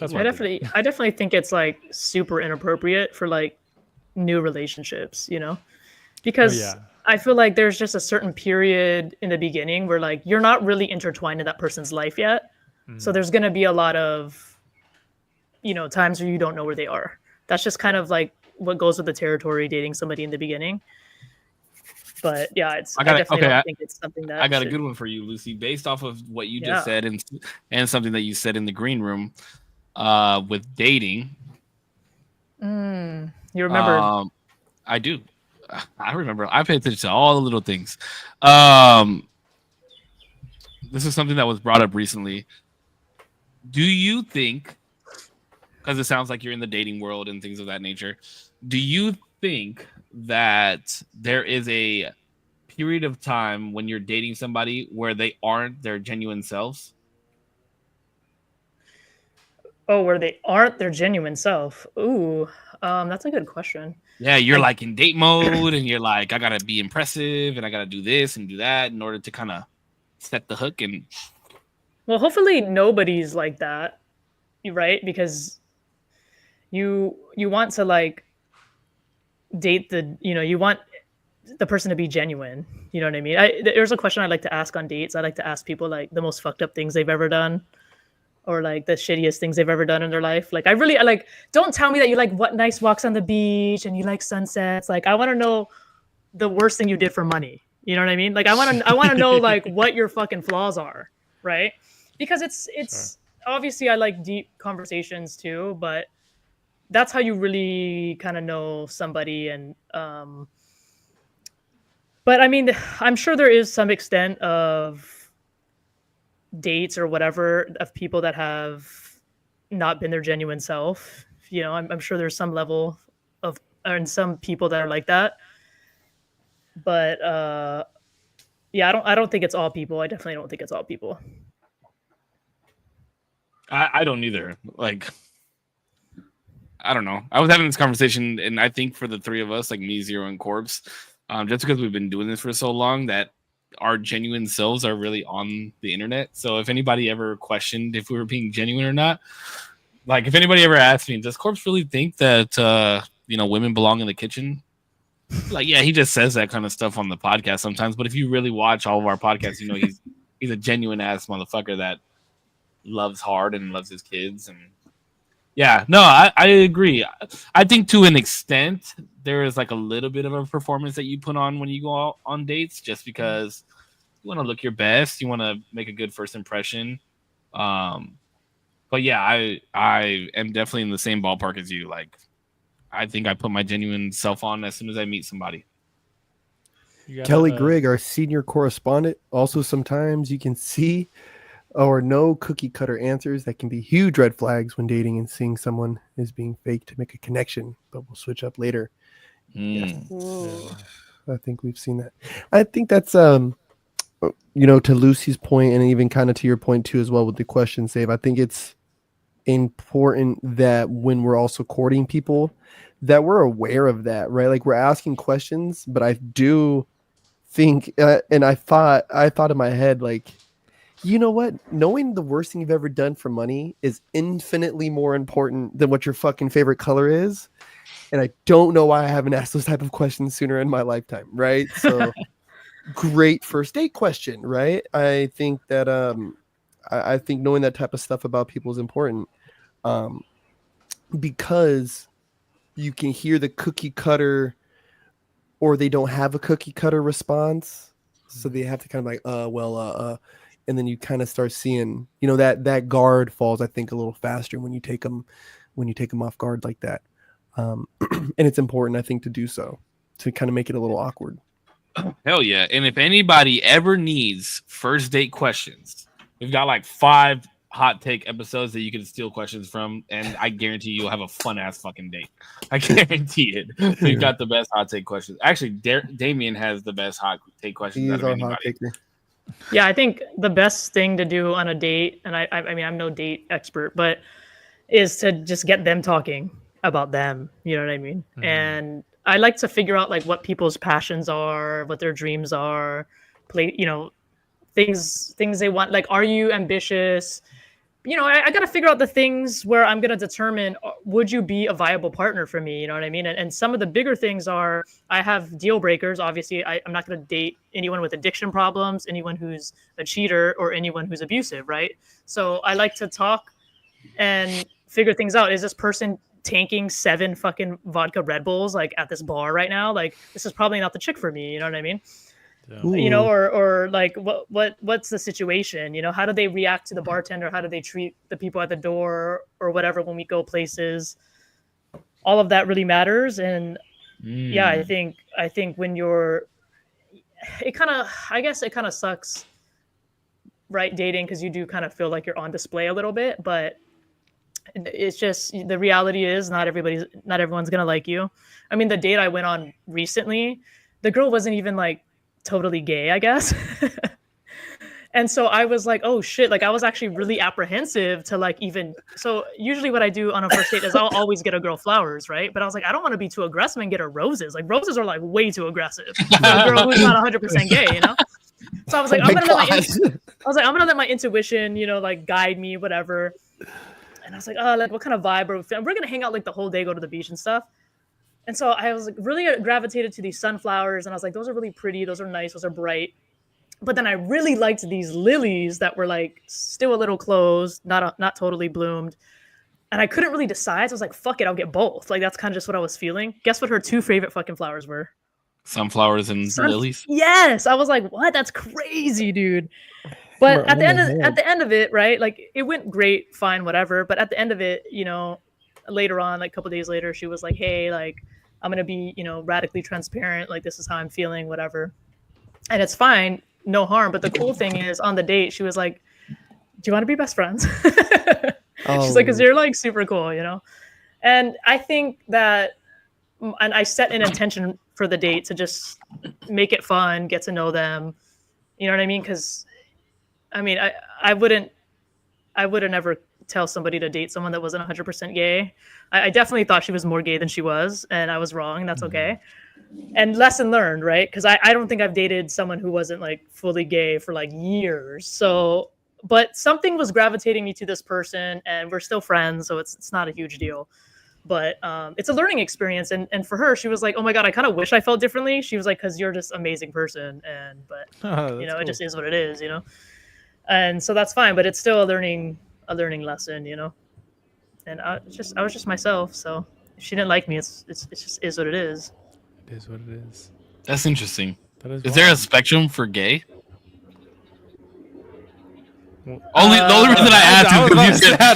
that's I definitely think it's like super inappropriate for like new relationships, you know, because I feel like there's just a certain period in the beginning where like you're not really intertwined in that person's life yet. Mm-hmm. So there's going to be a lot of, you know, times where you don't know where they are. That's just kind of like what goes with the territory dating somebody in the beginning. But yeah, I definitely don't think it's something that I got a good one for you, Lucy, based off of what you just said and something that you said in the green room with dating. You remember? I do. I remember. I pay attention to all the little things. This is something that was brought up recently. Do you think, because it sounds like you're in the dating world and things of that nature, do you think that there is a period of time when you're dating somebody where they aren't their genuine selves? Oh, where they aren't their genuine self? Ooh, that's a good question. Yeah, you're like in date mode and you're like, I gotta be impressive and I gotta do this and do that in order to kind of set the hook. And well, hopefully nobody's like that, right? Because you want to like date you want the person to be genuine. You know what I mean? There's a question I like to ask on dates. I like to ask people like the most fucked up things they've ever done, or like the shittiest things they've ever done in their life. Like I like, don't tell me that you like what nice walks on the beach and you like sunsets. Like I want to know the worst thing you did for money. You know what I mean? Like I want to know like what your fucking flaws are, right? Because it's sure. Obviously I like deep conversations too, but that's how you really kind of know somebody. And but I mean, I'm sure there is some extent of dates or whatever of people that have not been their genuine self. You know, I'm sure there's some level of, and some people that are like that. But yeah, I don't think it's all people. I definitely don't think it's all people. I don't either. Like, I don't know. I was having this conversation, and I think for the three of us, like me, Zero, and Korpsx, just because we've been doing this for so long, that our genuine selves are really on the internet. So if anybody ever questioned if we were being genuine or not, like if anybody ever asked me, does Korpsx really think that women belong in the kitchen? Like, yeah, he just says that kind of stuff on the podcast sometimes. But if you really watch all of our podcasts, you know he's a genuine ass motherfucker that loves hard and loves his kids. And yeah, no, I agree. I think to an extent there is like a little bit of a performance that you put on when you go out on dates, just because you want to look your best, you want to make a good first impression. But yeah, I am definitely in the same ballpark as you. Like, I think I put my genuine self on as soon as I meet somebody. Kelly Grigg, our senior correspondent, also sometimes you can see or no cookie cutter answers that can be huge red flags when dating and seeing someone is being fake to make a connection, but we'll switch up later. Yes. I think we've seen that. I think that's to Lucy's point, and even kind of to your point too as well with the question save. I think it's important that when we're also courting people that we're aware of that, right? Like we're asking questions, but I do think and I thought in my head, like, you know what? Knowing the worst thing you've ever done for money is infinitely more important than what your fucking favorite color is. And I don't know why I haven't asked those type of questions sooner in my lifetime, right? So great first date question, right? I think that I think knowing that type of stuff about people is important, because you can hear the cookie cutter, or they don't have a cookie cutter response, so they have to kind of like, and then you kind of start seeing, that guard falls, I think, a little faster when you take them off guard like that, and it's important, I think, to do so, to kind of make it a little awkward. Hell yeah! And if anybody ever needs first date questions, we've got like 5 hot take episodes that you can steal questions from, and I guarantee you'll have a fun ass fucking date. I guarantee it. We've got the best hot take questions. Actually, Damien has the best hot take questions out of anybody. Yeah, I think the best thing to do on a date, and I mean, I'm no date expert, but is to just get them talking about them. You know what I mean? Mm-hmm. And I like to figure out like what people's passions are, what their dreams are, things they want. Like, are you ambitious? I got to figure out the things where I'm going to determine, would you be a viable partner for me? You know what I mean? And some of the bigger things are, I have deal breakers. Obviously, I'm not going to date anyone with addiction problems, anyone who's a cheater, or anyone who's abusive, right? So I like to talk and figure things out. Is this person tanking 7 fucking vodka Red Bulls like at this bar right now? Like, this is probably not the chick for me. You know what I mean? Yeah. Or like what's the situation? How do they react to the bartender? How do they treat the people at the door or whatever when we go places? All of that really matters. And yeah, I think when it kind of sucks, right? Dating, because you do kind of feel like you're on display a little bit, but it's just, the reality is not everyone's gonna like you. I mean, the date I went on recently, the girl wasn't even like totally gay, I guess. And so I was like, oh shit, like I was actually really apprehensive to like so usually what I do on a first date is I'll always get a girl flowers, right? But I was like, I don't want to be too aggressive and get her roses. Like, roses are like way too aggressive for a girl who's not 100% gay, So I was like, I'm gonna let my intuition, like guide me, whatever. And I was like, oh, like what kind of vibe we're gonna hang out like the whole day, go to the beach and stuff. And so I was like really gravitated to these sunflowers, and I was like, those are really pretty, those are nice, those are bright. But then I really liked these lilies that were like still a little closed, not totally bloomed. And I couldn't really decide. So I was like, fuck it, I'll get both. Like, that's kind of just what I was feeling. Guess what her 2 favorite fucking flowers were? Sunflowers and lilies. Yes. I was like, what? That's crazy, dude. But at the end of it, right? Like, it went great, fine, whatever. But at the end of it, later on, like a couple days later, she was like, hey, like, I'm going to be, radically transparent. Like, this is how I'm feeling, whatever. And it's fine. No harm. But the cool thing is, on the date, she was like, do you want to be best friends? She's like, because you're like super cool, And I think that, and I set an intention for the date to just make it fun, get to know them. You know what I mean? Because, I mean, I wouldn't ever tell somebody to date someone that wasn't 100% gay. I definitely thought she was more gay than she was, and I was wrong. And that's okay. And lesson learned, right? Because I don't think I've dated someone who wasn't like fully gay for like years. So, but something was gravitating me to this person, and we're still friends, so it's not a huge deal. But it's a learning experience, and for her, she was like, "Oh my god, I kind of wish I felt differently." She was like, "Because you're just an amazing person, but cool. It just is what it is, And so that's fine, but it's still a learning lesson, And I was just myself. So if she didn't like me, it's just is what it is. It is what it is. That's interesting. Is there a spectrum for gay? The only reason I asked is because you said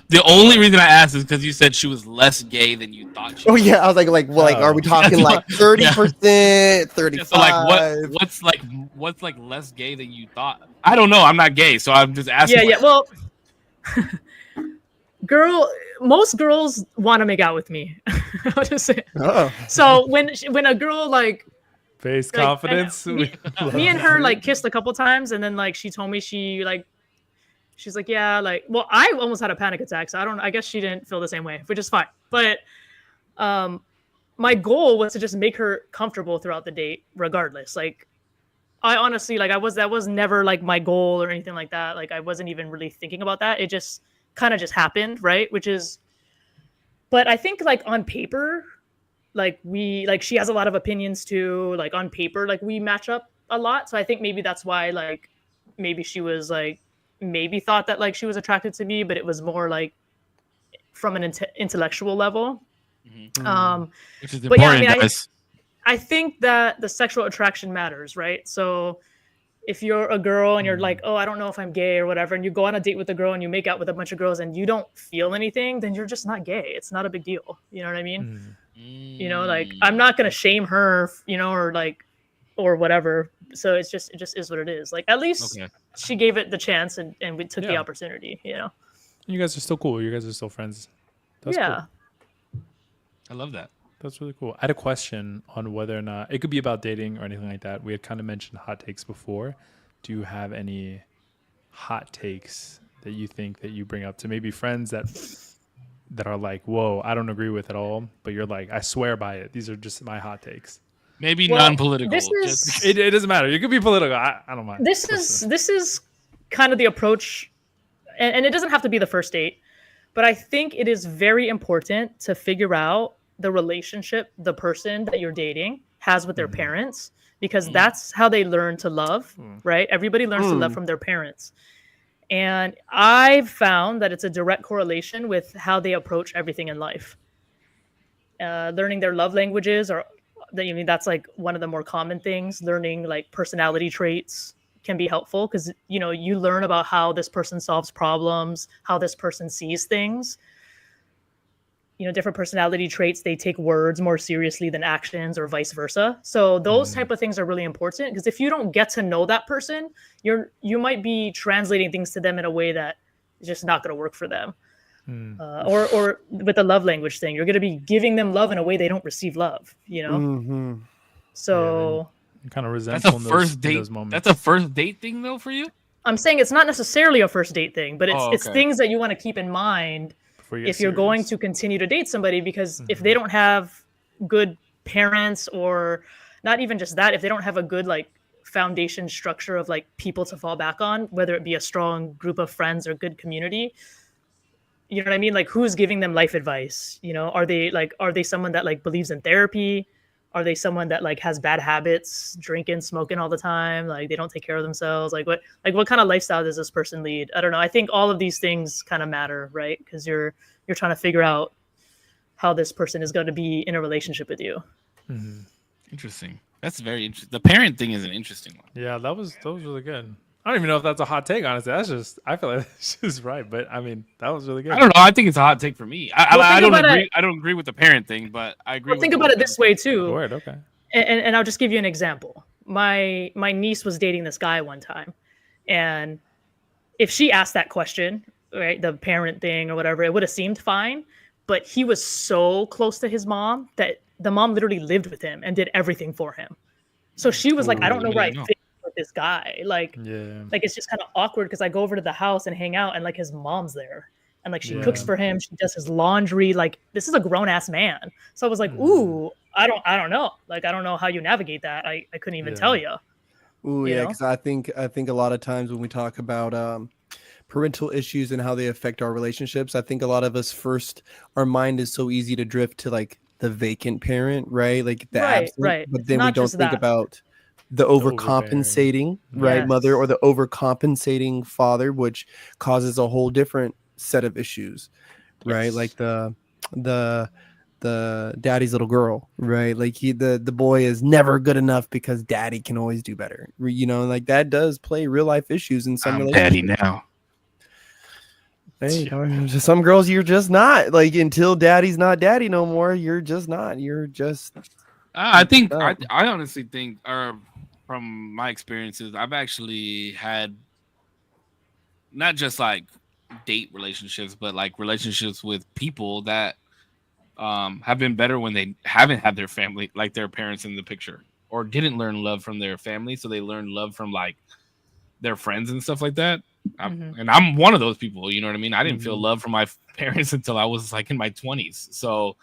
the only reason I asked is because you said she was less gay than you thought she was. Oh yeah, I was like, are we talking like 30%, 35%? So like, what's like less gay than you thought? I don't know. I'm not gay, so I'm just asking. Yeah. Well, most girls want to make out with me. I'll just say. Oh. So when a girl like. Face confidence. Me and her like kissed a couple times, and then like she told me she's like, yeah, like, well, I almost had a panic attack, so I guess she didn't feel the same way, which is fine. But my goal was to just make her comfortable throughout the date, regardless. Like, I honestly that was never like my goal or anything like that. Like, I wasn't even really thinking about that. It just kind of just happened, right? But I think like on paper, like she has a lot of opinions too, like on paper, like we match up a lot. So I think maybe that's why, like, maybe she was like maybe thought that like she was attracted to me, but it was more like from an intellectual level. Which is important, guys. I think that the sexual attraction matters, right? So if you're a girl and you're like, oh, I don't know if I'm gay or whatever, and you go on a date with a girl and you make out with a bunch of girls and you don't feel anything, then you're just not gay. It's not a big deal. You know what I mean? You know, like I'm not gonna shame her, you know, or like, or whatever. So it just is what it is. Like at least she gave it the chance and we took the opportunity, you know. You guys are still cool. You guys are still friends. That's cool. I love that. That's really cool. I had a question on whether or not it could be about dating or anything like that. We had kind of mentioned hot takes before. Do you have any hot takes that you think that you bring up to maybe friends that are like, whoa, I don't agree with at all, but you're like, I swear by it. These are just my hot takes. Maybe non-political. It doesn't matter. You could be political. I don't mind. This is kind of the approach, and it doesn't have to be the first date, but I think it is very important to figure out the relationship the person that you're dating has with their parents, because that's how they learn to love, right? Everybody learns to love from their parents. And I've found that it's a direct correlation with how they approach everything in life. Learning their love languages, that's like one of the more common things. Learning like personality traits can be helpful because, you know, you learn about how this person solves problems, how this person sees things. You know, different personality traits, they take words more seriously than actions or vice versa. So those type of things are really important because if you don't get to know that person, you might be translating things to them in a way that is just not going to work for them. Or with the love language thing, you're going to be giving them love in a way they don't receive love, you know? So you kind of resentful that's a first date. Those moments. That's a first date thing though for you? I'm saying it's not necessarily a first date thing, but it's things that you want to keep in mind if you're going to continue to date somebody, because if they don't have good parents, or not even just that, if they don't have a good like foundation structure of like people to fall back on, whether it be a strong group of friends or good community, you know what I mean? Like who's giving them life advice? You know, are they someone that like believes in therapy? Are they someone that like has bad habits, drinking, smoking all the time? Like they don't take care of themselves. Like what kind of lifestyle does this person lead? I don't know. I think all of these things kind of matter, right? Because you're trying to figure out how this person is going to be in a relationship with you. Interesting. That's very interesting. The parent thing is an interesting one. Yeah, that was really good. I don't even know if that's a hot take, honestly. That's just, I feel like that's just right. But I mean, that was really good. I don't know. I think it's a hot take for me. I don't agree. I don't agree with the parent thing, but I agree. Well, think about it this way too. Word, okay. And I'll just give you an example. My niece was dating this guy one time, and if she asked that question, right, the parent thing or whatever, it would have seemed fine. But he was so close to his mom that the mom literally lived with him and did everything for him. So she was like, I don't know where I fit with this guy. Like it's just kind of awkward because I go over to the house and hang out and like his mom's there. And like she cooks for him, she does his laundry. Like this is a grown ass man. So I was like, ooh, I don't know. Like I don't know how you navigate that. I couldn't even tell you. Ooh, yeah, because I think a lot of times when we talk about parental issues and how they affect our relationships, I think a lot of us our mind is so easy to drift to like the vacant parent, right? Like the absent, but then we don't think about the overcompensating, right, mother, or the overcompensating father, which causes a whole different set of issues, right? Like the daddy's little girl, right? Like the boy is never good enough because daddy can always do better, you know, like that does play real life issues in some relationships. Daddy now. Hey, some girls you're just not, like, until daddy's not daddy no more, you're just not. You're just. I think I honestly think, from my experiences, I've actually had not just like date relationships, but like relationships with people that have been better when they haven't had their family, like their parents in the picture, or didn't learn love from their family, so they learned love from like their friends and stuff like that. And I'm one of those people, you know what I mean? I didn't feel love from my parents until I was like in my 20s. So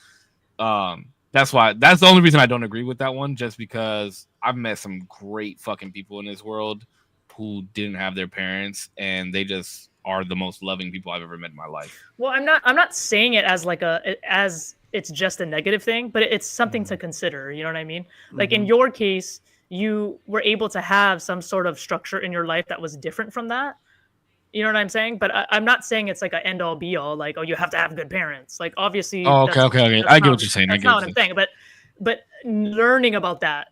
that's the only reason I don't agree with that one, just because I've met some great fucking people in this world who didn't have their parents, and they just are the most loving people I've ever met in my life. Well, I'm not saying it as like as it's just a negative thing, but it's something to consider, you know what I mean? Like in your case, you were able to have some sort of structure in your life that was different from that. You know what I'm saying? But I'm not saying it's like an end all be all. Like, oh, you have to have good parents. Like, obviously. Oh, okay. I get what you're saying. That's not what I'm saying. But learning about that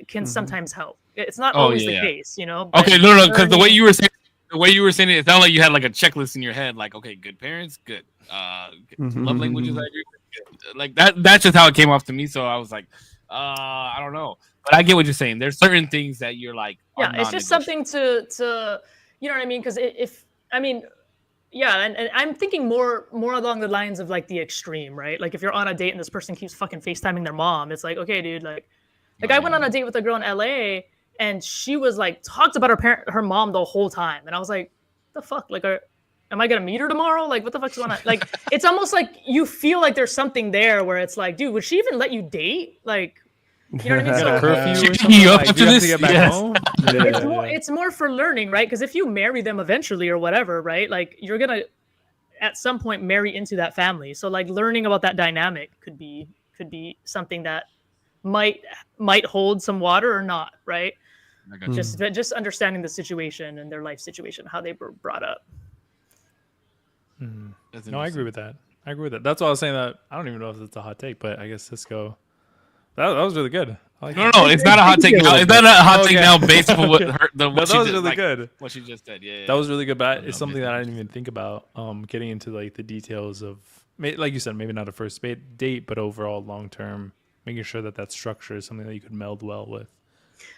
can sometimes help. It's not always the case, you know. Okay, no, because the way you were saying it, it sounded like you had like a checklist in your head. Like, okay, good parents, good. Love languages, I agree with. Good. Like that's just how it came off to me. So I was like, I don't know. But I get what you're saying. There's certain things that you're like, it's just something to you know what I mean? Because and I'm thinking more along the lines of like the extreme, right? Like if you're on a date and this person keeps fucking FaceTiming their mom, it's like, okay, dude, like I went on a date with a girl in LA and she was like talked about her mom the whole time, and I was like, the fuck, like, am I gonna meet her tomorrow? Like, what the fuck's going on? Like, it's almost like you feel like there's something there where it's like, dude, would she even let you date? Like, you know what I mean? So curfew up after this? To get back home? It's more for learning, right? Because if you marry them eventually or whatever, right? Like, you're gonna at some point marry into that family. So like learning about that dynamic could be something that might hold some water or not, right? Just understanding the situation and their life situation, how they were brought up. No, I agree with that. That's why I was saying that. I don't even know if it's a hot take, but I guess Cisco. That was really good. No, it's not a hot take now. It's not a hot take now based on what that was really good. What she just said, yeah. That was really good, but it's something that I didn't even think about. Getting into like the details of, like you said, maybe not a first date, but overall long term, making sure that structure is something that you could meld well with.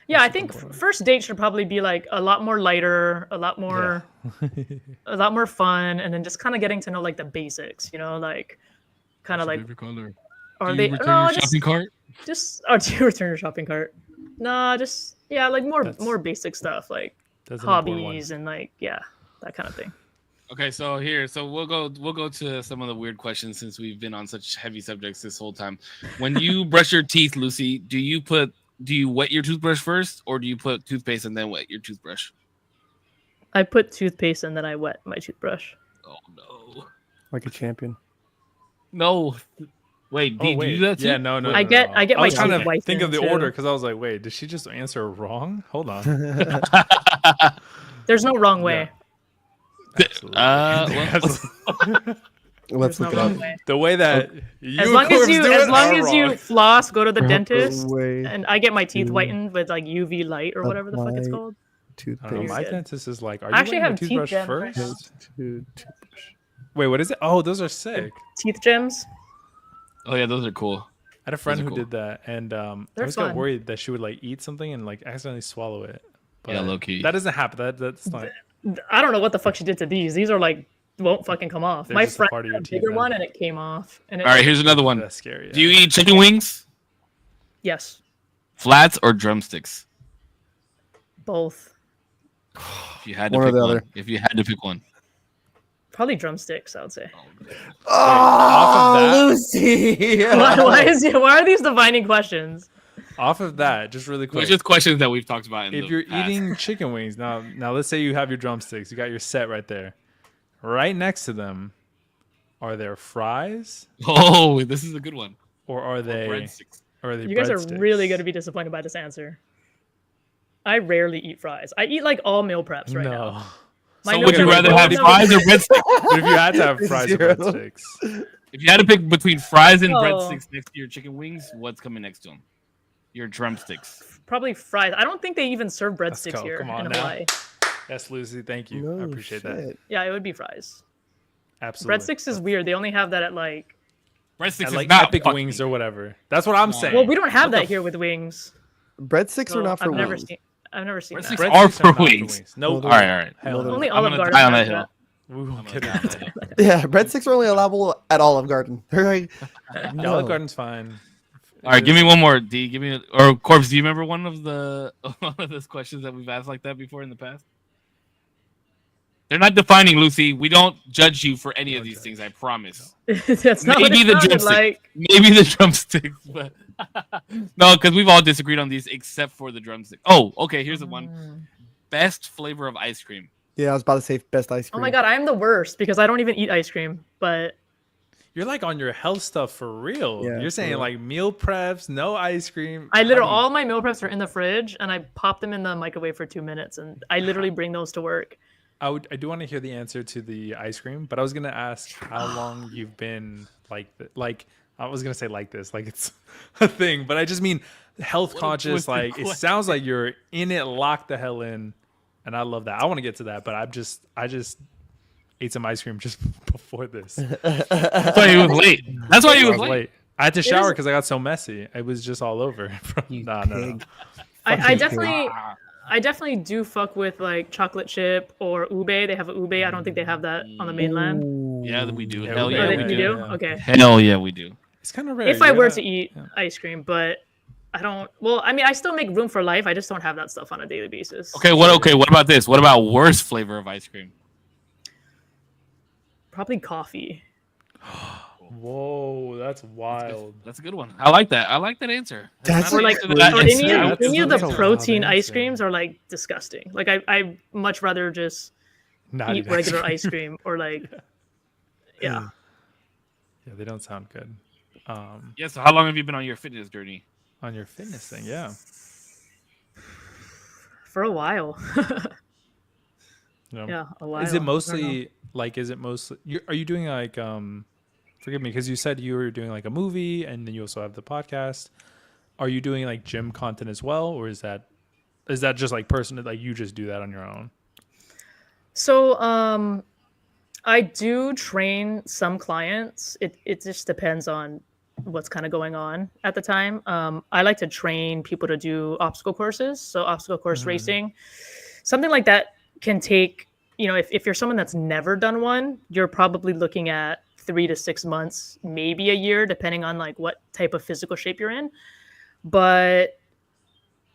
Yeah, I think first date should probably be like a lot more lighter, a lot more fun, and then just kind of getting to know like the basics, you know, like kind of like. Are they shopping cart? Do you return your shopping cart? No, just like more basic stuff like hobbies and like that kind of thing. Okay, so we'll go to some of the weird questions since we've been on such heavy subjects this whole time. When you brush your teeth, Lucy, do you wet your toothbrush first, or do you put toothpaste and then wet your toothbrush? I put toothpaste and then I wet my toothbrush. Oh no! Like a champion. No. Wait, do you do that too? Yeah, no. I get my teeth whitened. I was trying to think of the order because I was like, wait, did she just answer wrong? Hold on. There's no wrong way. Let's look it up. The way that as long as you floss, go to the dentist, and I get my teeth whitened with like UV light or whatever the fuck it's called. Toothpaste. My dentist is like, are you actually have toothbrush teeth first? Wait, what is it? Oh, those are sick. Teeth gems. Oh yeah, those are cool. I had a friend who did that, and I always got worried that she would like eat something and like accidentally swallow it. But low key. That doesn't happen. That's not. I don't know what the fuck she did to these. These are like won't fucking come off. My friend had a bigger one and it came off. And all right, here's another one. That's scary. Yeah. Do you eat chicken wings? Yes. Flats or drumsticks? Both. If you had to pick one. If you had to pick one. Probably drumsticks, I would say. Oh, Lucy! Why are these divining questions? Off of that, just really quick. It's just questions that we've talked about. If you're eating chicken wings, now let's say you have your drumsticks, you got your set right there. Right next to them, are there fries? Oh, this is a good one. Or are they breadsticks? You guys are really going to be disappointed by this answer. I rarely eat fries. I eat like all meal preps right now. So would you rather have fries or breadsticks? But if you had to have fries or breadsticks. If you had to pick between fries and breadsticks next to your chicken wings, what's coming next to them? Your drumsticks. Probably fries. I don't think they even serve breadsticks here in Hawaii. Yes, Lucy. Thank you. I appreciate that. Yeah, it would be fries. Absolutely. Breadsticks is weird. They only have that at like... Breadsticks at like Epic Wings or whatever. That's what I'm saying. Well, we don't have that here with wings. Breadsticks are not for wings. I've never seen that. Breadsticks are for wings. No. All right. Only Olive Garden. Die on that hill. Yeah, breadsticks are only allowable at Olive Garden. Olive Garden's fine. All right, give me one more. D, give me or Korpsx. Do you remember one of those questions that we've asked like that before in the past? They're not defining, Lucy. We don't judge you for any of these things. I promise. That's not maybe the drumsticks. Like. Maybe the drumsticks, but no, because we've all disagreed on these except for the drumstick. Oh, okay. Here's the one. Best flavor of ice cream. Yeah, I was about to say best ice cream. Oh my god, I'm the worst because I don't even eat ice cream. But you're like on your health stuff for real. Yeah, you're saying like meal preps, no ice cream. All my meal preps are in the fridge, and I pop them in the microwave for 2 minutes, and I literally bring those to work. I do want to hear the answer to the ice cream, but I was gonna ask how long you've been like I was gonna say like this, like it's a thing, but I just mean health conscious. Like it sounds like you're in it, locked the hell in, and I love that. I want to get to that, but I just ate some ice cream just before this. That's why he was late. That's why he was late. I had to shower because I got so messy. It was just all over. No. I definitely do fuck with like chocolate chip or ube. They have an ube. I don't think they have that on the mainland. Ooh. Yeah, we do. Yeah, Hell yeah, we do. Yeah. Okay. Hell yeah, we do. It's kind of rare. If I were to eat ice cream, but I don't. Well, I mean, I still make room for life. I just don't have that stuff on a daily basis. Okay. What about this? What about worst flavor of ice cream? Probably coffee. Whoa, that's wild. That's a good one. I like that. I like that answer. That's Or like any of the protein ice creams are like disgusting. Like I much rather just eat regular ice cream or like yeah. Yeah, they don't sound good. Yeah. So how long have you been on your fitness journey? On your fitness thing, yeah. For a while. No. Yeah, a while. Is it mostly are you doing like forgive me because you said you were doing like a movie and then you also have the podcast. Are you doing like gym content as well, or is that just like personal, like you just do that on your own? So I do train some clients. It just depends on what's kind of going on at the time. I like to train people to do obstacle courses. So obstacle course racing, something like that can take, if you're someone that's never done one, you're probably looking at 3 to 6 months, maybe a year, depending on like what type of physical shape you're in. But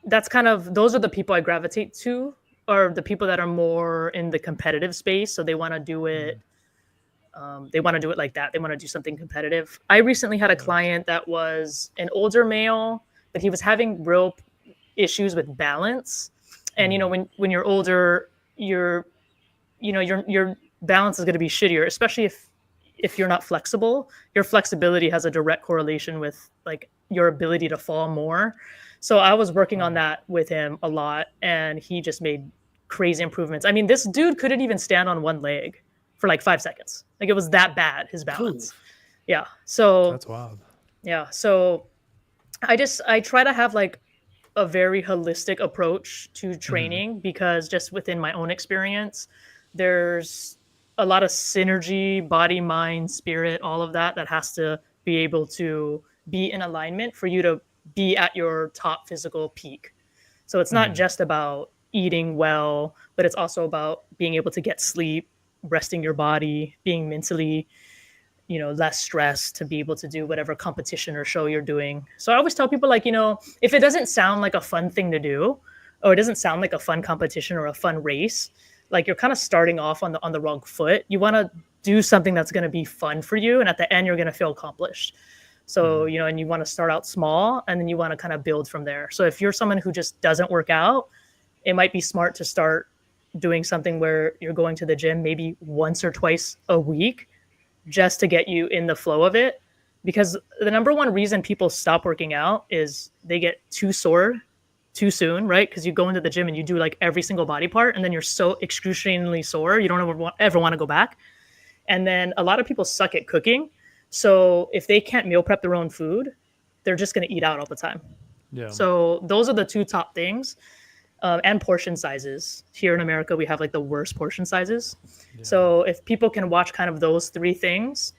those are the people I gravitate to, or the people that are more in the competitive space. So they want to do it. They want to do it like that. They want to do something competitive. I recently had a client that was an older male, but he was having real issues with balance. And, when you're older, your balance is going to be shittier, especially if you're not flexible. Your flexibility has a direct correlation with like your ability to fall more. So I was working on that with him a lot, and he just made crazy improvements. I mean, this dude couldn't even stand on one leg for like 5 seconds. Like it was that bad, his balance. Ooh. Yeah. So that's wild. Yeah. So I try to have like a very holistic approach to training because just within my own experience, there's a lot of synergy, body, mind, spirit, all of that has to be able to be in alignment for you to be at your top physical peak. So it's not just about eating well, but it's also about being able to get sleep, resting your body, being mentally, less stressed to be able to do whatever competition or show you're doing. So I always tell people like, if it doesn't sound like a fun thing to do, or it doesn't sound like a fun competition or a fun race, like you're kind of starting off on the wrong foot. You want to do something that's going to be fun for you. And at the end, you're going to feel accomplished. So, and you want to start out small and then you want to kind of build from there. So if you're someone who just doesn't work out, it might be smart to start doing something where you're going to the gym maybe once or twice a week just to get you in the flow of it. Because the number one reason people stop working out is they get too sore too soon, right? Because you go into the gym and you do like every single body part and then you're so excruciatingly sore, you don't ever want to go back. And then a lot of people suck at cooking. So if they can't meal prep their own food, they're just going to eat out all the time. Yeah. So those are the two top things. And portion sizes. Here in America, we have like the worst portion sizes. Yeah. So if people can watch kind of those three things,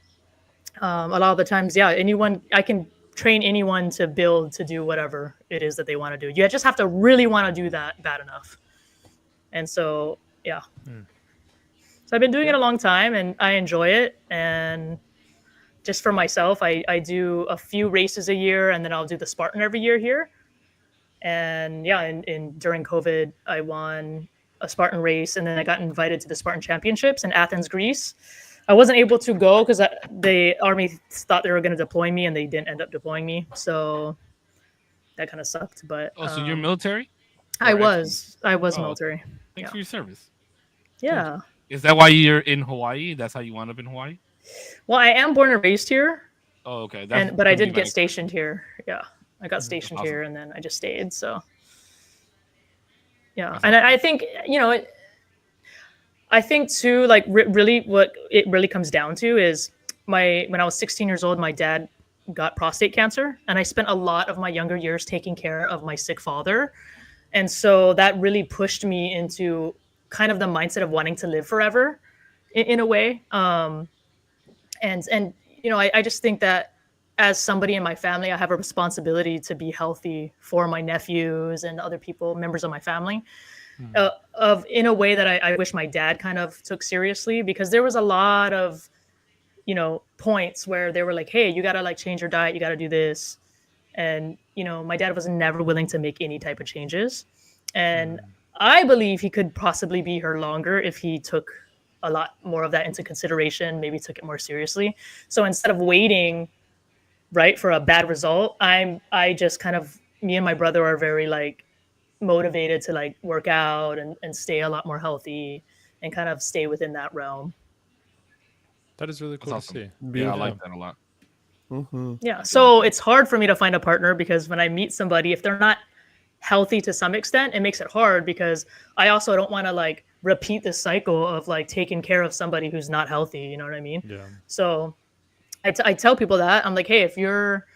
a lot of the times, I can train anyone to build to do whatever it is that they want to do. You just have to really want to do that bad enough. And so, yeah. So I've been doing it a long time and I enjoy it. And just for myself, I do a few races a year and then I'll do the Spartan every year here. And during COVID, I won a Spartan race and then I got invited to the Spartan Championships in Athens, Greece. I wasn't able to go because the Army thought they were going to deploy me and they didn't end up deploying me. So that kind of sucked. But so you're military? I was military. Thanks for your service. Yeah. Is that why you're in Hawaii? That's how you wound up in Hawaii? Well, I am born and raised here. Oh, okay. But I did get stationed here. Yeah. I got stationed here and then I just stayed. So, yeah. And I think, I think too, like really, what it really comes down to is when I was 16 years old, my dad got prostate cancer, and I spent a lot of my younger years taking care of my sick father, and so that really pushed me into kind of the mindset of wanting to live forever, in a way. And I just think that as somebody in my family, I have a responsibility to be healthy for my nephews and other people, members of my family, of in a way that I wish my dad kind of took seriously, because there was a lot of points where they were like, hey, you gotta like change your diet, you gotta do this, and my dad was never willing to make any type of changes, and I believe he could possibly be here longer if he took a lot more of that into consideration, maybe took it more seriously. So instead of waiting, right, for a bad result, I just kind of, me and my brother are very like motivated to like work out and stay a lot more healthy and kind of stay within that realm. That is really cool That's to awesome. see. Yeah, I like that a lot. Mm-hmm. Yeah. So it's hard for me to find a partner, because when I meet somebody, if they're not healthy to some extent, it makes it hard, because I also don't want to like repeat this cycle of like taking care of somebody who's not healthy. You know what I mean? Yeah. So I tell people that I'm like, hey, if you're,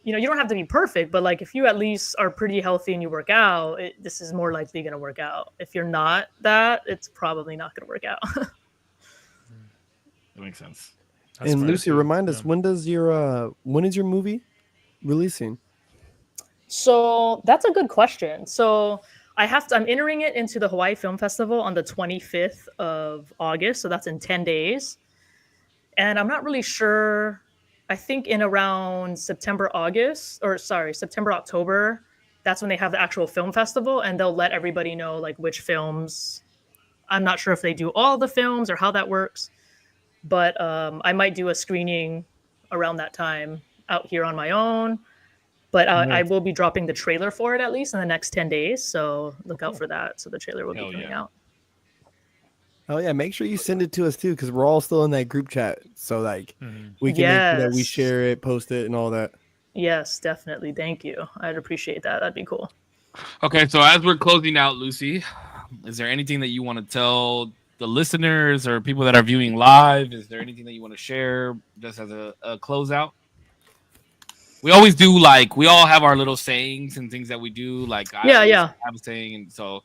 you don't have to be perfect, but like if you at least are pretty healthy and you work out, this is more likely going to work out. If you're not that, it's probably not going to work out. That makes sense. That's And smart Lucy, too. remind us, Yeah. when is your movie releasing? So that's a good question. So I'm entering it into the Hawaii Film Festival on the 25th of August. So that's in 10 days. And I'm not really sure. I think in around September, October, that's when they have the actual film festival, and they'll let everybody know like which films. I'm not sure if they do all the films or how that works, but I might do a screening around that time out here on my own. But I will be dropping the trailer for it at least in the next 10 days. So look out for that. So the trailer will be coming out. Oh yeah, make sure you send it to us too, because we're all still in that group chat. So like we can make sure that we share it, post it, and all that. Yes, definitely. Thank you. I'd appreciate that. That'd be cool. Okay, so as we're closing out, Lucy, is there anything that you want to tell the listeners or people that are viewing live? Is there anything that you want to share just as a closeout? We always do, like, we all have our little sayings and things that we do. Like, I have a saying, and so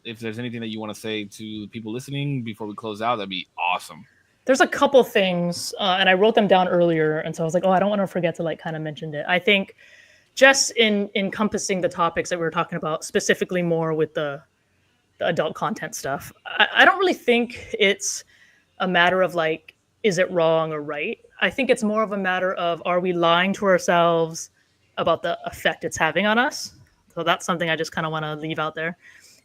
if there's anything that you want to say to people listening before we close out, that'd be awesome. There's a couple things, and I wrote them down earlier, and so I was like, oh, I don't want to forget to like kind of mention it. I think just in encompassing the topics that we were talking about, specifically more with the adult content stuff, I don't really think it's a matter of like, is it wrong or right? I think it's more of a matter of, are we lying to ourselves about the effect it's having on us? So that's something I just kind of want to leave out there.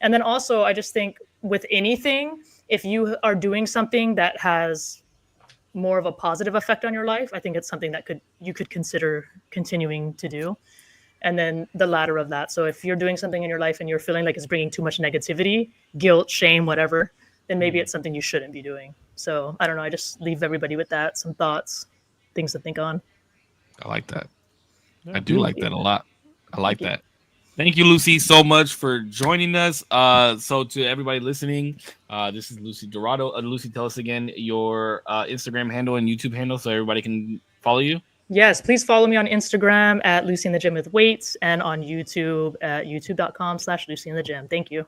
And then also, I just think with anything, if you are doing something that has more of a positive effect on your life, I think it's something that you could consider continuing to do. And then the latter of that. So if you're doing something in your life and you're feeling like it's bringing too much negativity, guilt, shame, whatever, then maybe it's something you shouldn't be doing. So I don't know. I just leave everybody with that, some thoughts, things to think on. I like that. I do like that a lot. I like that. Thank you, Lucy, so much for joining us. So to everybody listening, this is Lucy Dorado. Lucy, tell us again your Instagram handle and YouTube handle so everybody can follow you. Yes, please follow me on Instagram at Lucy in the Gym with Weights, and on YouTube at youtube.com/Lucy in the Gym. Thank you.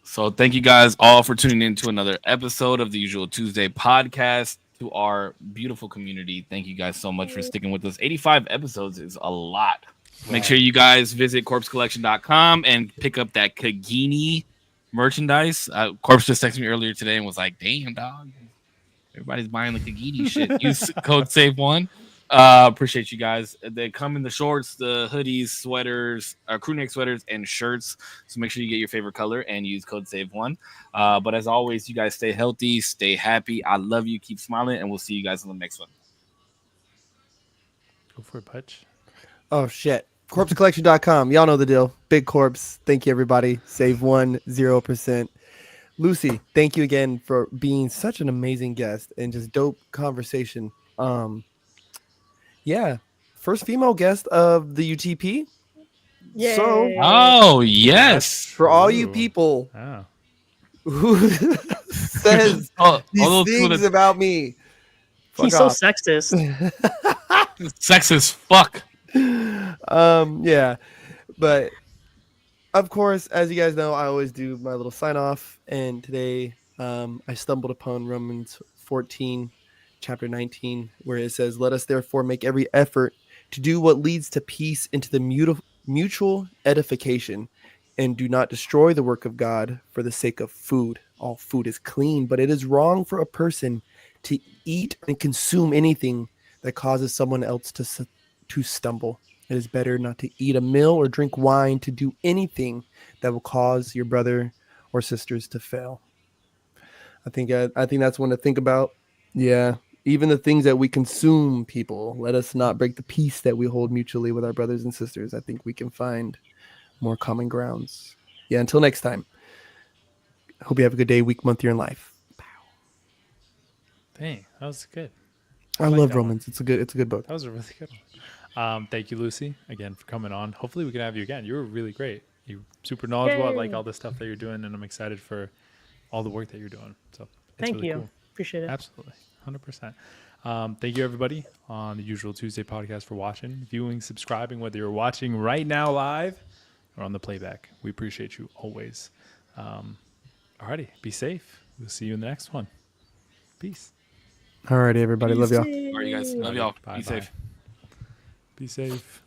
So thank you guys all for tuning in to another episode of the Usual Tuesday podcast. To our beautiful community, thank you guys so much for sticking with us. 85 episodes is a lot. Make sure you guys visit korpscollection.com and pick up that Kagini merchandise. Korpsx just texted me earlier today and was like, damn, dog, everybody's buying the Kagini shit. Use code SAVE1. Appreciate you guys. They come in the shorts, the hoodies, sweaters, crew neck sweaters, and shirts. So make sure you get your favorite color and use code SAVE1. But as always, you guys stay healthy, stay happy. I love you. Keep smiling, and we'll see you guys on the next one. Go for it, Putch. Oh, shit. Korpscollection.com. Y'all know the deal. Big Korps. Thank you, everybody. Save 0%. Lucy, thank you again for being such an amazing guest and just dope conversation. Yeah. First female guest of the UTP. Yay. So, oh, yes. for all you people Who says these things about me? Fuck He's off. So sexist. Sexist fuck. Yeah, but of course, as you guys know, I always do my little sign off, and today I stumbled upon Romans 14, chapter 19, where it says, "Let us therefore make every effort to do what leads to peace and to the mutual edification, and do not destroy the work of God for the sake of food. All food is clean, but it is wrong for a person to eat and consume anything that causes someone else to stumble. It is better not to eat a meal or drink wine, to do anything that will cause your brother or sisters to fail." I think that's one to think about. Yeah, even the things that we consume, people, let us not break the peace that we hold mutually with our brothers and sisters. I think we can find more common grounds. Yeah, until next time. I hope you have a good day, week, month, year in life. Dang, that was good. I love Romans. It's a good book. That was a really good one. Thank you, Lucy, again for coming on. Hopefully we can have you again. You were really great. You're super knowledgeable about like all the stuff that you're doing, and I'm excited for all the work that you're doing. So thank really you. Cool. Appreciate it. Absolutely. 100%. Thank you everybody on the Usual Tuesday podcast for watching, viewing, subscribing, whether you're watching right now live or on the playback. We appreciate you always. Alrighty, be safe. We'll see you in the next one. Peace. Alrighty, everybody. Love y'all. All right, you guys. Love y'all. Bye. Be safe. Be safe.